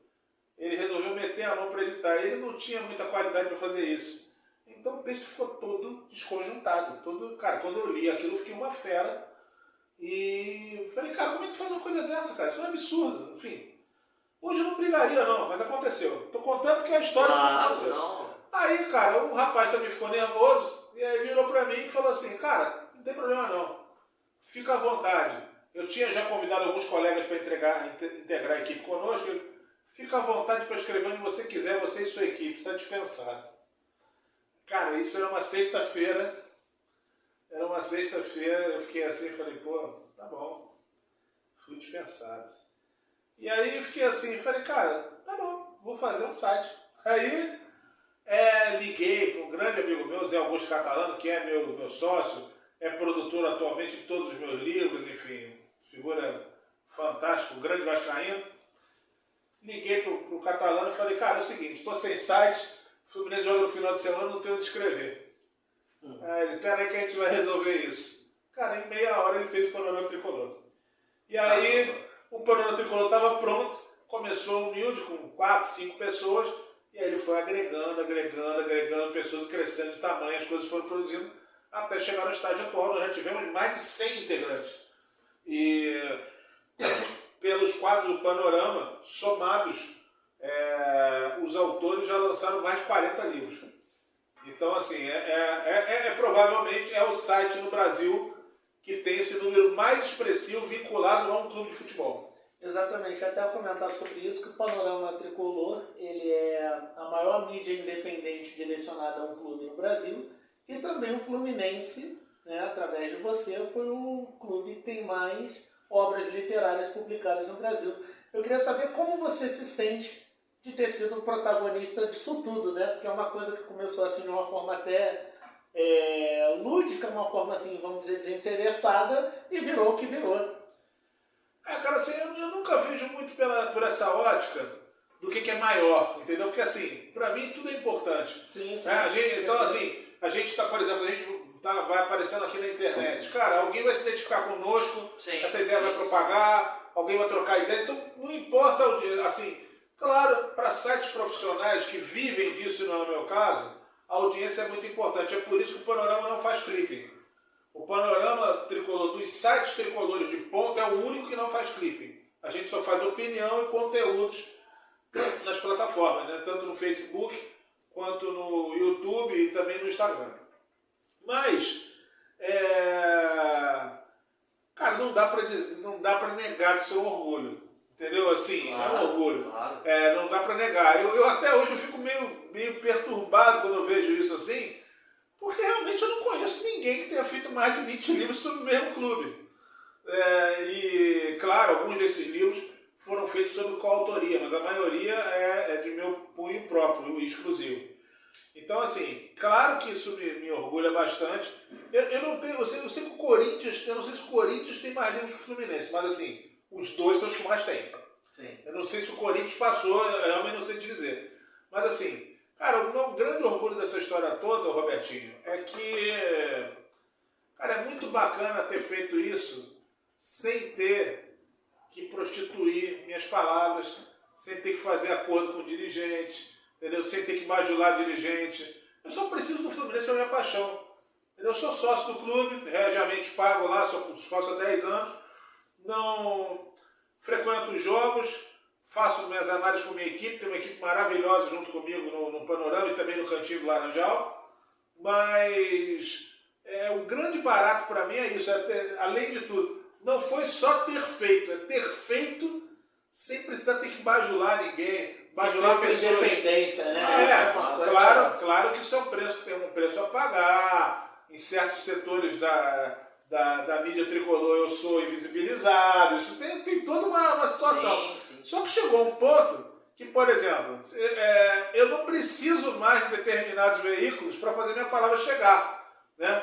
Speaker 2: ele resolveu meter a mão para editar. Ele não tinha muita qualidade para fazer isso. Então o texto ficou todo desconjuntado. Cara, quando eu li aquilo, eu fiquei uma fera. E falei, cara, como é que tu faz uma coisa dessa, cara? Isso é um absurdo. Enfim, hoje eu não brigaria não, mas aconteceu. Tô contando que é a história que aconteceu.
Speaker 1: Não.
Speaker 2: Aí, cara, o rapaz também ficou nervoso. E aí virou pra mim e falou assim, cara, não tem problema não. Fica à vontade. Eu tinha já convidado alguns colegas para integrar a equipe conosco. Fica à vontade para escrever onde você quiser, você e sua equipe, está dispensado. Cara, isso era uma sexta-feira. Eu fiquei assim, falei, pô, tá bom. Fui dispensado. E aí eu fiquei assim, falei, cara, tá bom, vou fazer um site. Aí liguei para um grande amigo meu, Zé Augusto Catalano, que é meu sócio, é produtor atualmente de todos os meus livros, enfim, figura fantástica, um grande vascaíno. Liguei pro Catalano e falei, cara, é o seguinte, estou sem site, o Fluminense joga no final de semana, não tenho onde escrever. Aí ele, peraí que a gente vai resolver isso. Cara, em meia hora ele fez o Panorama Tricolor. E aí o Panorama Tricolor estava pronto, começou humilde com 4, 5 pessoas, e aí ele foi agregando pessoas, crescendo de tamanho, as coisas foram produzindo, até chegar no estágio atual, nós já tivemos mais de 100 integrantes. E pelos quadros do Panorama, somados, os autores já lançaram mais de 40 livros. Então, assim, provavelmente é o site no Brasil que tem esse número mais expressivo vinculado a um clube de futebol.
Speaker 3: Exatamente, até eu comentar sobre isso, que o Panorama Tricolor ele é a maior mídia independente direcionada a um clube no Brasil, e também o Fluminense, né, através de você, foi o clube que tem mais obras literárias publicadas no Brasil. Eu queria saber como você se sente de ter sido o protagonista disso tudo, né? Porque é uma coisa que começou assim de uma forma até lúdica, uma forma assim, vamos dizer, desinteressada, e virou o que virou.
Speaker 2: Cara, assim, eu nunca vejo muito por essa ótica do que é maior, entendeu? Porque assim, pra mim tudo é importante.
Speaker 3: Sim.
Speaker 2: Então assim, a gente tá, por exemplo, vai aparecendo aqui na internet. Cara, alguém vai se identificar conosco, essa ideia vai propagar, alguém vai trocar ideias, então não importa assim, claro, para sites profissionais que vivem disso, não é o meu caso, a audiência é muito importante. É por isso que o Panorama não faz clipping. O Panorama Tricolor dos sites tricolores de ponta é o único que não faz clipping. A gente só faz opinião e conteúdos nas plataformas, né? Tanto no Facebook quanto no YouTube e também no Instagram. Mas, cara, não dá para negar o seu orgulho, Entendeu? Assim,
Speaker 1: Claro,
Speaker 2: é um orgulho.
Speaker 1: claro.
Speaker 2: Não dá pra negar. Eu até hoje eu fico meio perturbado quando eu vejo isso assim, porque realmente eu não conheço ninguém que tenha feito mais de 20 livros sobre o mesmo clube. E, claro, alguns desses livros foram feitos sobre coautoria, mas a maioria é de meu punho próprio, exclusivo. Então, assim, claro que isso me orgulha bastante. Eu sei que o Corinthians, eu não sei se o Corinthians tem mais livros que o Fluminense, mas assim, os dois são os que mais tem.
Speaker 1: Sim.
Speaker 2: Eu não sei se o Corinthians passou, eu realmente não sei te dizer. Mas assim, cara, o meu grande orgulho dessa história toda, Robertinho, é que, cara, é muito bacana ter feito isso sem ter que prostituir minhas palavras, sem ter que fazer acordo com o dirigente, entendeu? Sem ter que bajular dirigente. Eu só preciso do Fluminense, é a minha paixão. Entendeu? Eu sou sócio do clube, regiamente pago lá, sou sócio há 10 anos. Não frequento os jogos, faço minhas análises com a minha equipe, tenho uma equipe maravilhosa junto comigo no Panorama e também no Cantinho do Laranjal. Mas o grande barato para mim é isso, além de tudo, não foi só ter feito, é ter feito sem precisar ter que bajular ninguém, bajular pessoas.
Speaker 3: Independência, né?
Speaker 2: Claro que isso é tem um preço a pagar. Em certos setores da mídia tricolor eu sou invisibilizado. Isso tem toda uma situação.
Speaker 1: Sim.
Speaker 2: Só que chegou um ponto que, por exemplo, eu não preciso mais de determinados veículos para fazer minha palavra chegar. Né?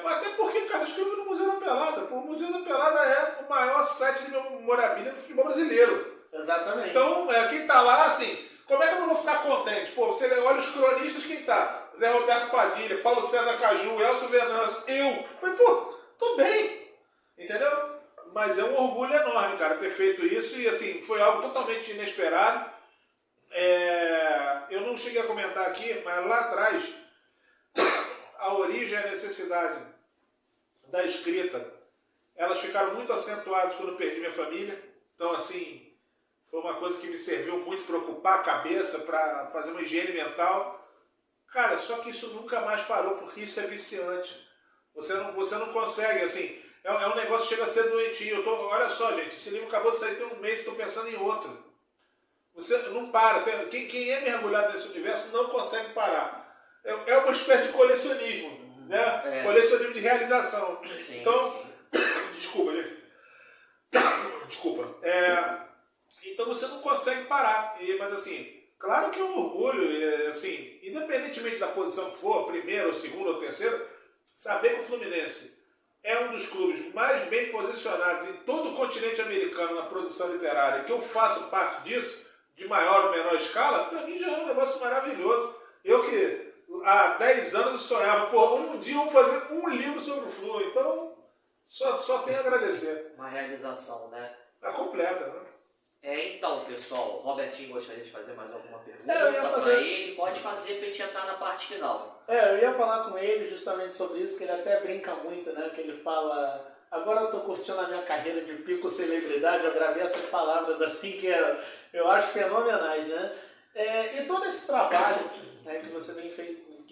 Speaker 2: Até porque, cara, eu escrevo no Museu da Pelada. Pô, o Museu da Pelada é o maior site de memorabilia do futebol brasileiro.
Speaker 3: Exatamente.
Speaker 2: Então, quem tá lá, assim, como é que eu não vou ficar contente? Pô, você olha os cronistas, quem tá? Zé Roberto Padilha, Paulo César Caju, Elcio Venâncio, eu. Falei, pô, tô bem. Entendeu? Mas é um orgulho enorme, cara, ter feito isso. E, assim, foi algo totalmente inesperado. Eu não cheguei a comentar aqui, mas lá atrás, a origem e a necessidade da escrita, elas ficaram muito acentuadas quando eu perdi minha família. Então, assim, foi uma coisa que me serviu muito para ocupar a cabeça, para fazer uma higiene mental. Cara, só que isso nunca mais parou, porque isso é viciante. Você não consegue, assim, é um negócio que chega a ser doentio. Olha só, gente, esse livro acabou de sair tem um mês, estou pensando em outro. Você não para. Quem é mergulhado nesse universo não consegue parar. É uma espécie de colecionismo, né? Colecionismo de realização.
Speaker 1: Sim,
Speaker 2: então, desculpa, gente. Desculpa. Então você não consegue parar. Mas assim, claro que é um orgulho, assim, independentemente da posição que for, primeiro, ou segundo, ou terceiro, saber que o Fluminense é um dos clubes mais bem posicionados em todo o continente americano na produção literária, e que eu faço parte disso, de maior ou menor escala, para mim já é um negócio maravilhoso. Eu que há 10 anos sonhava, pô, um dia eu vou fazer um livro sobre o Flu, então só tenho a agradecer.
Speaker 1: Uma realização, né?
Speaker 2: Tá completa, né?
Speaker 1: Então, pessoal, o Robertinho gostaria de fazer mais alguma pergunta
Speaker 3: eu ia
Speaker 1: para ele? Pode fazer para a gente entrar na parte final.
Speaker 3: Eu ia falar com ele justamente sobre isso, que ele até brinca muito, né? Que ele fala, agora eu tô curtindo a minha carreira de pico celebridade, eu gravei essas palavras assim que eu acho fenomenais, né? E todo esse trabalho, né, que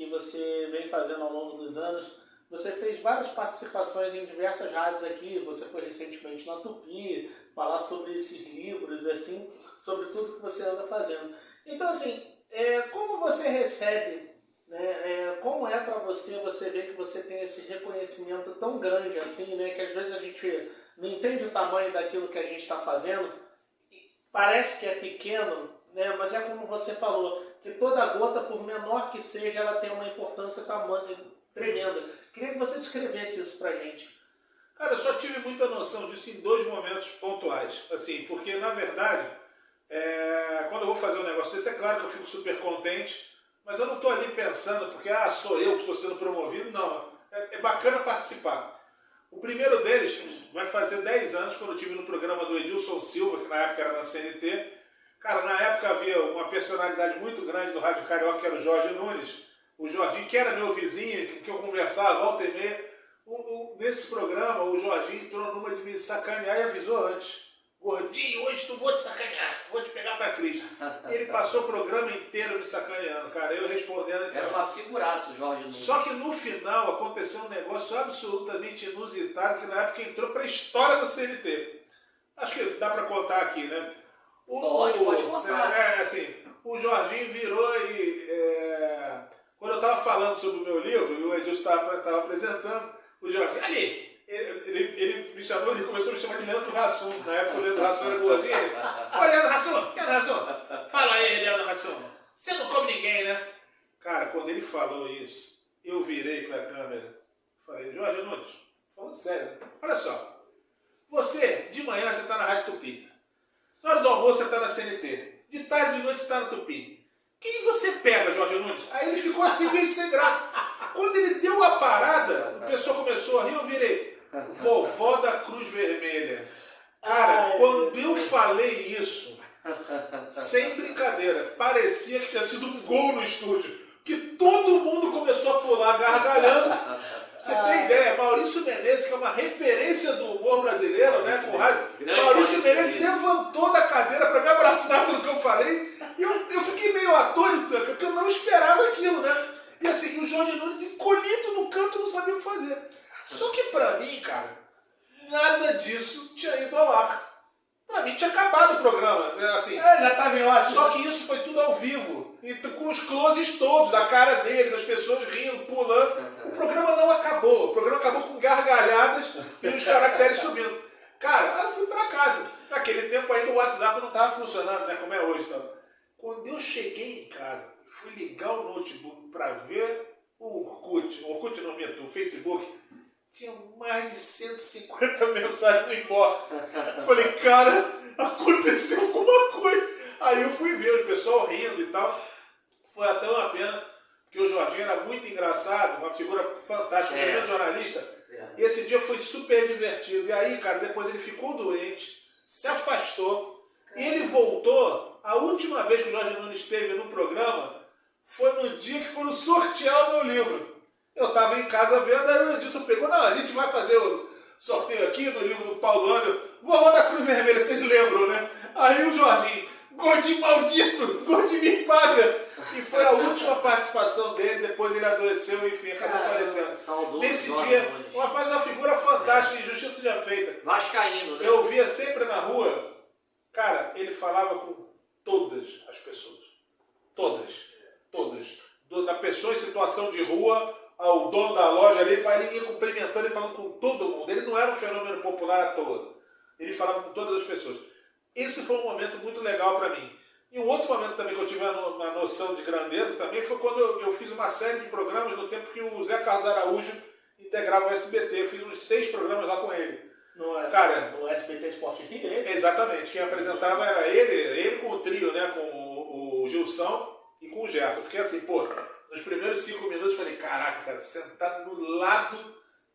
Speaker 3: você vem fazendo ao longo dos anos, você fez várias participações em diversas rádios aqui, você foi recentemente na Tupi, falar sobre esses livros, assim, sobre tudo que você anda fazendo. Então, assim, como você recebe, né, como é para você ver que você tem esse reconhecimento tão grande, assim, né, que às vezes a gente não entende o tamanho daquilo que a gente está fazendo, parece que é pequeno, né, mas é como você falou, que toda gota, por menor que seja, ela tem uma importância tremenda. Queria que você descrevesse isso pra gente.
Speaker 2: Cara, eu só tive muita noção disso em 2 momentos pontuais. Assim, porque, na verdade, quando eu vou fazer um negócio desse, é claro que eu fico super contente, mas eu não estou ali pensando porque, sou eu que estou sendo promovido. Não, é bacana participar. O primeiro deles vai fazer 10 anos, quando eu estive no programa do Edilson Silva, que na época era na CNT. Cara, na época havia uma personalidade muito grande do Rádio Carioca, que era o Jorge Nunes. O Jorginho, que era meu vizinho, que eu conversava, volta e meia. Nesse programa, o Jorginho entrou numa de me sacanear e avisou antes. Gordinho, hoje tu vou te sacanear, tu vou te pegar pra Cristo. Ele passou o programa inteiro me sacaneando, cara. Eu respondendo.
Speaker 1: Era uma figuraça o Jorge Nunes.
Speaker 2: Só que no final aconteceu um negócio absolutamente inusitado, que na época entrou pra história do CNT. Acho que dá para contar aqui, né?
Speaker 1: Pode contar.
Speaker 2: Assim, o Jorginho virou e... quando eu estava falando sobre o meu livro, e o Edilson estava apresentando, o Jorginho, ali, ele me chamou, ele começou a me chamar de Leandro Hassum. Na época o Leandro Hassum era gordinho. Ô, Leandro Hassum, fala aí, Leandro Hassum. Você não come ninguém, né? Cara, quando ele falou isso, eu virei para a câmera e falei, Jorge Nunes, falando sério, olha só. Você, de manhã, você está na Rádio Tupi. Na hora do almoço, você está na CNT. De tarde, de noite, você está na Tupi. Quem você pega, Jorge Nunes? Aí ele ficou assim, meio sem graça. Quando ele deu a parada, o pessoal começou a rir, eu virei, vovó da Cruz Vermelha. Cara, quando eu falei isso, sem brincadeira, parecia que tinha sido um gol no estúdio. Que todo mundo começou a pular gargalhando. Pra você ter ideia, Maurício Menezes, que é uma referência do humor brasileiro, né, com rádio, Maurício Menezes levantou da cadeira para me abraçar pelo que eu falei, e eu fiquei meio atônito, porque eu não esperava aquilo, né? E assim, o Jorge Nunes encolhido no canto, não sabia o que fazer. Só que pra mim, cara, nada disso tinha ido ao ar. Pra mim tinha acabado o programa, né? Assim,
Speaker 3: já estava em ótimo.
Speaker 2: Só que isso foi tudo ao vivo, e com os closes todos, da cara dele, das pessoas rindo, pulando. O programa não acabou, o programa acabou com gargalhadas e os caracteres subindo. Cara, aí eu fui pra casa. Naquele tempo ainda o WhatsApp não estava funcionando, né, como é hoje. Tá? Quando eu cheguei em casa, fui ligar o notebook para ver o Orkut não minto, o Facebook, tinha mais de 150 mensagens no inbox. Falei, cara, aconteceu alguma coisa. Aí eu fui ver o pessoal rindo e tal. Foi até uma pena, porque o Jorginho era muito engraçado, uma figura fantástica, um grande jornalista. E esse dia foi super divertido. E aí, cara, depois ele ficou doente, se afastou, e ele voltou. A última vez que o Jorge Nunes esteve no programa foi no dia que foram sortear o meu livro. Eu estava em casa vendo, aí o Edilson pegou, não, a gente vai fazer o sorteio aqui do livro do Paulo André, Vovó da Cruz Vermelha, vocês lembram, né? Aí o Jorginho, gordinho maldito, gordinho me paga. E foi a última participação dele, depois ele adoeceu, enfim, acabou falecendo. Nesse dia, uma figura fantástica, injustiça seja feita.
Speaker 1: Vascaíno, né?
Speaker 2: Eu via sempre na rua, cara, ele falava com todas as pessoas. Todas. Da pessoa em situação de rua ao dono da loja ali, ele ia cumprimentando e falando com todo mundo. Ele não era um fenômeno popular à toa. Ele falava com todas as pessoas. Esse foi um momento muito legal para mim. E um outro momento também que eu tive uma noção de grandeza também foi quando eu fiz uma série de programas no tempo que o Zé Carlos Araújo integrava o SBT. Eu fiz uns 6 programas lá com ele.
Speaker 3: No SBT Esporte Rio, é esse?
Speaker 2: Exatamente. Quem apresentava era ele com o trio, né, com o Gilson e com o Gerson. Eu fiquei assim, pô, nos primeiros 5 minutos eu falei, caraca, cara, sentado do lado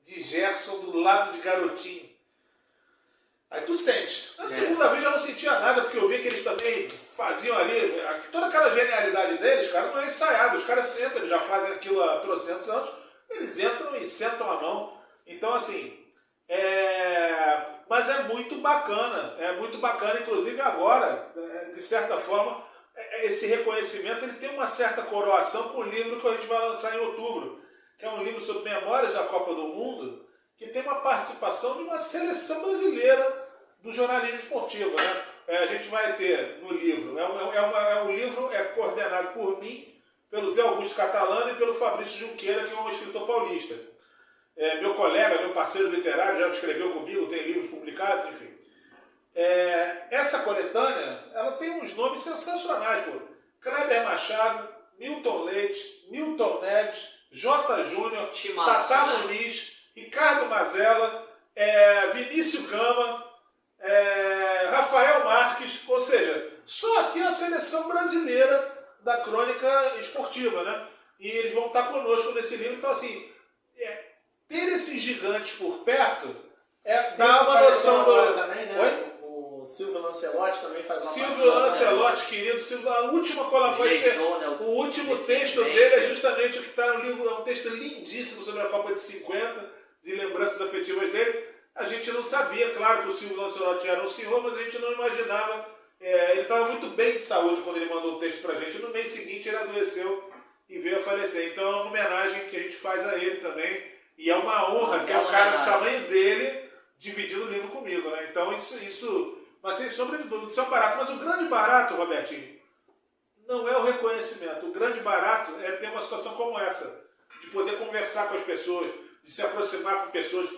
Speaker 2: de Gerson, do lado de Garotinho. Aí tu sente. Na segunda vez eu não sentia nada, porque eu vi que eles também faziam ali, toda aquela genialidade deles, cara, não é ensaiado. Os caras sentam, eles já fazem aquilo há trocentos anos, eles entram e sentam a mão. Então, assim, mas é muito bacana, inclusive agora, de certa forma, esse reconhecimento ele tem uma certa coroação com o livro que a gente vai lançar em outubro, que é um livro sobre memórias da Copa do Mundo, que tem uma participação de uma seleção brasileira do jornalismo esportivo, né? A gente vai ter no livro, o livro é coordenado por mim, pelo Zé Augusto Catalano e pelo Fabrício Junqueira, que é um escritor paulista. Meu colega, meu parceiro literário, já escreveu comigo, tem livros publicados, enfim. Essa coletânea, ela tem uns nomes sensacionais, pô. Kleber Machado, Milton Leite, Milton Neves, J. Júnior, Tatá Muniz, Ricardo Mazella, Vinícius Gama, Rafael Marques, ou seja, só aqui a seleção brasileira da crônica esportiva, né? E eles vão estar conosco nesse livro, então assim, ter esses gigantes por perto dá uma noção do...
Speaker 3: Também, né?
Speaker 2: Oi?
Speaker 3: O Silvio Lancelotti também faz uma
Speaker 2: Silvio Lancelotti, querido, a última colaboração, o último texto dele é justamente o que está no livro, é um texto lindíssimo sobre a Copa de 50, de lembranças afetivas dele. A gente não sabia, claro que o Silvio Lancelotti era um senhor, mas a gente não imaginava, ele estava muito bem de saúde quando ele mandou o texto para a gente, no mês seguinte ele adoeceu e veio a falecer. Então é uma homenagem que a gente faz a ele também, e é uma honra ter um cara do tamanho dele dividindo o livro comigo, né? Então isso Mas sem sombra de dúvida, isso é um barato. Mas o grande barato, Robertinho, não é o reconhecimento. O grande barato é ter uma situação como essa, de poder conversar com as pessoas, de se aproximar com pessoas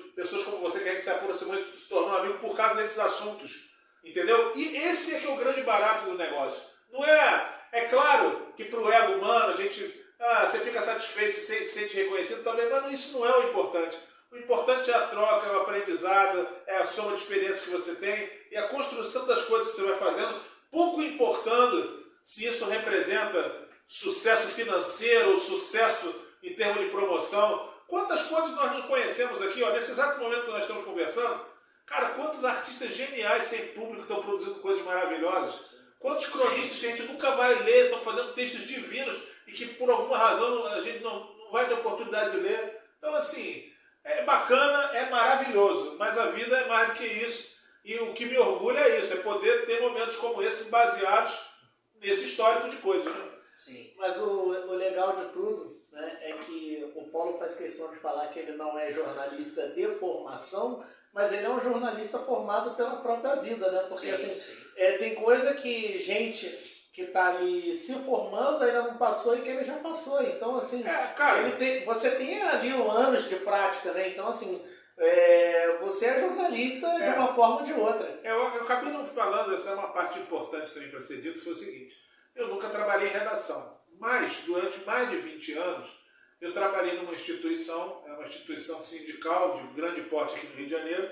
Speaker 2: como você, que a gente se aproximou e se tornou amigo por causa desses assuntos. Entendeu? E esse é que é o grande barato do negócio. Não é... É claro que para o ego humano, a gente... você fica satisfeito, se sente reconhecido também, mas isso não é o importante. O importante é a troca, é o aprendizado, é a soma de experiências que você tem e a construção das coisas que você vai fazendo, pouco importando se isso representa sucesso financeiro ou sucesso em termos de promoção. Quantas coisas nós não conhecemos aqui, ó, nesse exato momento que nós estamos conversando? Cara, quantos artistas geniais sem público estão produzindo coisas maravilhosas? Quantos cronistas que a gente nunca vai ler estão fazendo textos divinos e que por alguma razão a gente não vai ter oportunidade de ler? Então, assim, é bacana, é maravilhoso, mas a vida é mais do que isso. E o que me orgulha é isso, é poder ter momentos como esse baseados nesse histórico de coisas. Né?
Speaker 3: Sim. Mas o legal de tudo, né, é que o Paulo faz questão de falar que ele não é jornalista de formação, mas ele é um jornalista formado pela própria vida, né? Porque assim, tem coisa que gente que está ali se formando ainda não passou e que ele já passou. Então, assim, você tem ali anos de prática, né? Então, assim, você é jornalista de uma forma ou de outra.
Speaker 2: Eu acabei não falando, essa é uma parte importante também para ser dito, foi o seguinte: eu nunca trabalhei em redação, mas durante mais de 20 anos eu trabalhei numa instituição, uma instituição sindical de grande porte aqui no Rio de Janeiro,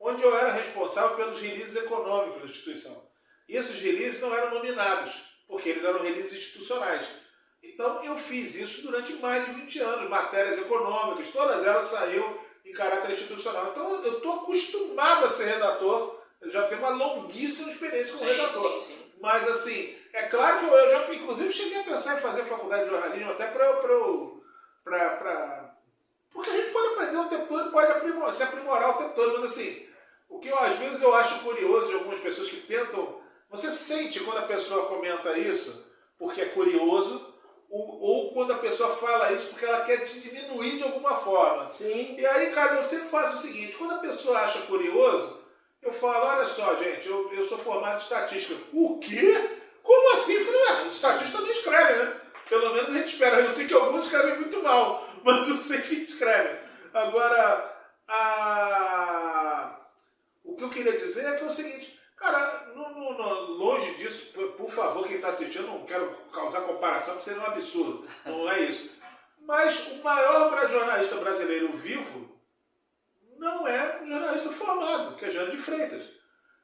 Speaker 2: onde eu era responsável pelos releases econômicos da instituição. E esses releases não eram nominados, porque eles eram releases institucionais. Então eu fiz isso durante mais de 20 anos, matérias econômicas, todas elas saíram em caráter institucional. Então eu estou acostumado a ser redator, eu já tenho uma longuíssima experiência como redator. Sim. Mas assim, é claro que eu já inclusive cheguei a pensar em fazer faculdade de jornalismo até porque a gente pode aprender o tempo todo, pode se aprimorar o tempo todo, mas assim, o que às vezes eu acho curioso de algumas pessoas que tentam, você sente quando a pessoa comenta isso porque é curioso, ou quando a pessoa fala isso porque ela quer te diminuir de alguma forma.
Speaker 3: Sim.
Speaker 2: E aí, cara, eu sempre faço o seguinte: quando a pessoa acha curioso, eu falo, olha só, gente, eu sou formado em estatística. O quê? Como assim? Eu falei, estatística também escreve, né? Pelo menos a gente espera. Eu sei que alguns escrevem muito mal, mas eu sei que escrevem. Agora, o que eu queria dizer é que é o seguinte, cara, longe disso, por favor, quem está assistindo, não quero causar comparação, porque seria um absurdo. Não é isso. Mas o maior jornalista brasileiro vivo não é um jornalista formado, que é Jânio de Freitas.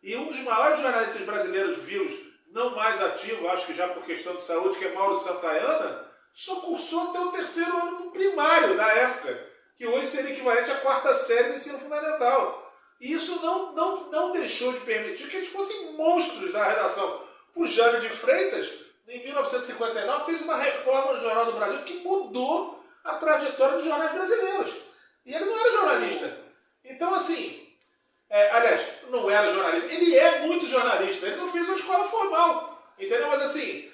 Speaker 2: E um dos maiores jornalistas brasileiros vivos, não mais ativo, acho que já por questão de saúde, que é Mauro Santayana, só cursou até o 3º ano do primário, na época, que hoje seria equivalente à 4ª série do ensino fundamental. E isso não deixou de permitir que eles fossem monstros da redação. O Jânio de Freitas, em 1959, fez uma reforma no Jornal do Brasil que mudou a trajetória dos jornais brasileiros. E ele não era jornalista. Então, assim, aliás, não era jornalista. Ele é muito jornalista. Ele não fez uma escola formal. Entendeu? Mas, assim,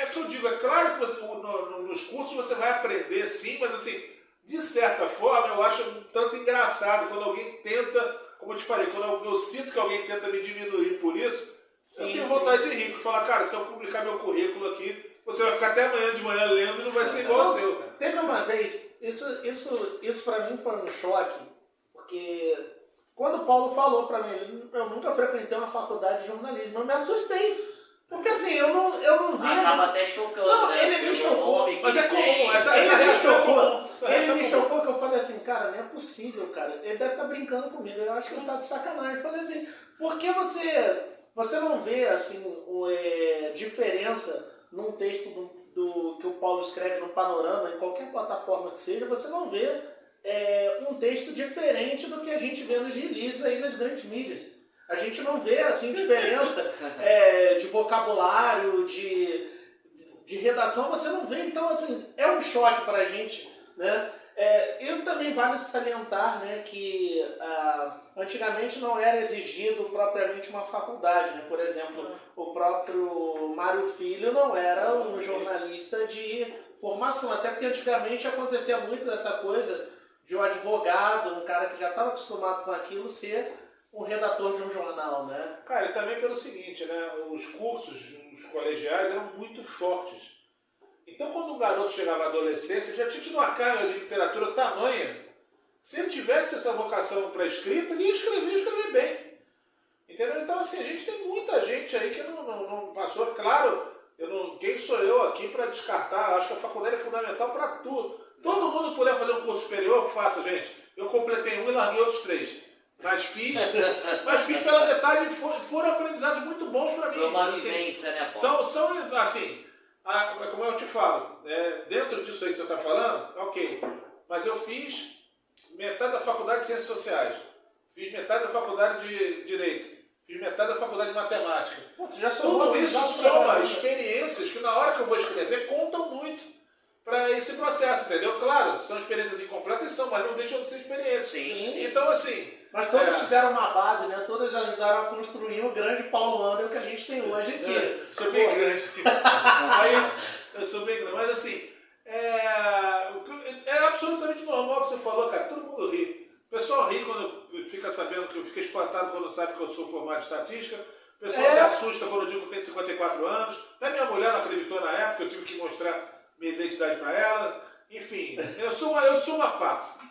Speaker 2: é o que eu digo. É claro que você, nos cursos você vai aprender, sim, mas, assim, de certa forma, eu acho um tanto engraçado quando alguém tenta, como eu te falei, quando eu sinto que alguém tenta me diminuir por isso, eu tenho vontade de rir, porque falar, cara, se eu publicar meu currículo aqui, você vai ficar até amanhã de manhã lendo e não vai ser igual ao seu.
Speaker 3: Teve uma vez, isso pra mim foi um choque, porque quando o Paulo falou pra mim, eu nunca frequentei uma faculdade de jornalismo, eu me assustei. Porque assim, eu não vi.
Speaker 1: Acaba até chocando.
Speaker 3: Não,
Speaker 1: né?
Speaker 3: ele me chocou.
Speaker 2: Mas é comum, essa reação é comum.
Speaker 3: Ele me chocou que eu falei assim, cara, não é possível, cara. Ele deve estar brincando comigo. Eu acho que ele tá de sacanagem. Eu falei assim, por que você não vê assim, diferença num texto que o Paulo escreve no Panorama, em qualquer plataforma que seja, você não vê um texto diferente do que a gente vê nos releases aí nas grandes mídias. A gente não vê assim diferença de vocabulário, de redação, você não vê. Então, assim, é um choque para a gente, né? Eu também vale salientar, né, que antigamente não era exigido propriamente uma faculdade, né? Por exemplo, o próprio Mário Filho não era um jornalista de formação, até porque antigamente acontecia muito dessa coisa de um advogado, um cara que já estava acostumado com aquilo, ser um redator de um jornal, né?
Speaker 2: Cara, e também pelo seguinte, né? Os cursos, os colegiais eram muito fortes. Então, quando o garoto chegava à adolescência, já tinha tido uma carga de literatura tamanha. Se ele tivesse essa vocação para escrita, ele ia escrever bem. Entendeu? Então, assim, a gente tem muita gente aí que não passou. Claro, quem sou eu aqui para descartar? Acho que a faculdade é fundamental para tudo. Todo mundo puder fazer um curso superior, faça, gente. Eu completei um e larguei outros 3. Mas fiz pela metade, foram aprendizados muito bons para mim.
Speaker 1: Foi uma vivência, né,
Speaker 2: Paulo? São assim, como eu te falo, dentro disso aí que você está falando, ok. Mas eu fiz metade da faculdade de Ciências Sociais, fiz metade da faculdade de Direito, fiz metade da faculdade de Matemática. Tudo isso soma experiências que na hora que eu vou escrever contam muito para esse processo, entendeu? Claro, são experiências incompletas, mas não deixam de ser experiências.
Speaker 1: Sim.
Speaker 2: Então, assim...
Speaker 3: Mas todas tiveram uma base, né? Todas ajudaram a construir o grande Paulo Andel que a gente tem hoje aqui.
Speaker 2: Eu sou bem grande. Eu sou bem grande. Mas, assim, é absolutamente normal o que você falou, cara. Todo mundo ri. O pessoal ri quando fica sabendo, fica espantado quando sabe que eu sou formado em estatística. O pessoal se assusta quando eu digo que eu tenho 54 anos. Até minha mulher não acreditou na época, eu tive que mostrar minha identidade para ela. Enfim, eu sou uma farsa.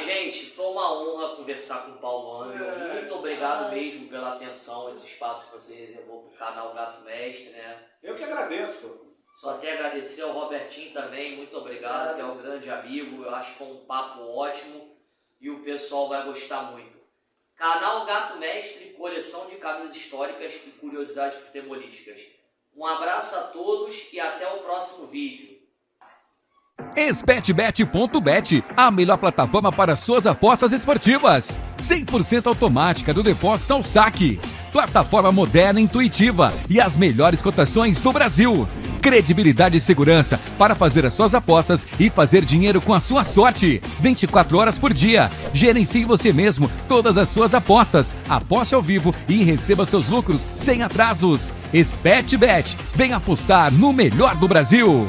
Speaker 1: Gente, foi uma honra conversar com o Paulo Andel. Muito obrigado mesmo pela atenção, esse espaço que você reservou para o canal Gato Mestre, né?
Speaker 2: Eu que agradeço, pô.
Speaker 1: Só quero agradecer ao Robertinho também, muito obrigado, que é um grande amigo. Eu acho que foi um papo ótimo e o pessoal vai gostar muito. Canal Gato Mestre, coleção de camisas históricas e curiosidades futebolísticas. Um abraço a todos e até o próximo vídeo.
Speaker 4: Expetbet.bet, a melhor plataforma para suas apostas esportivas. 100% automática do depósito ao saque. Plataforma moderna e intuitiva e as melhores cotações do Brasil. Credibilidade e segurança para fazer as suas apostas e fazer dinheiro com a sua sorte. 24 horas por dia. Gerencie você mesmo todas as suas apostas. Aposte ao vivo e receba seus lucros sem atrasos. Expetbet, vem apostar no melhor do Brasil.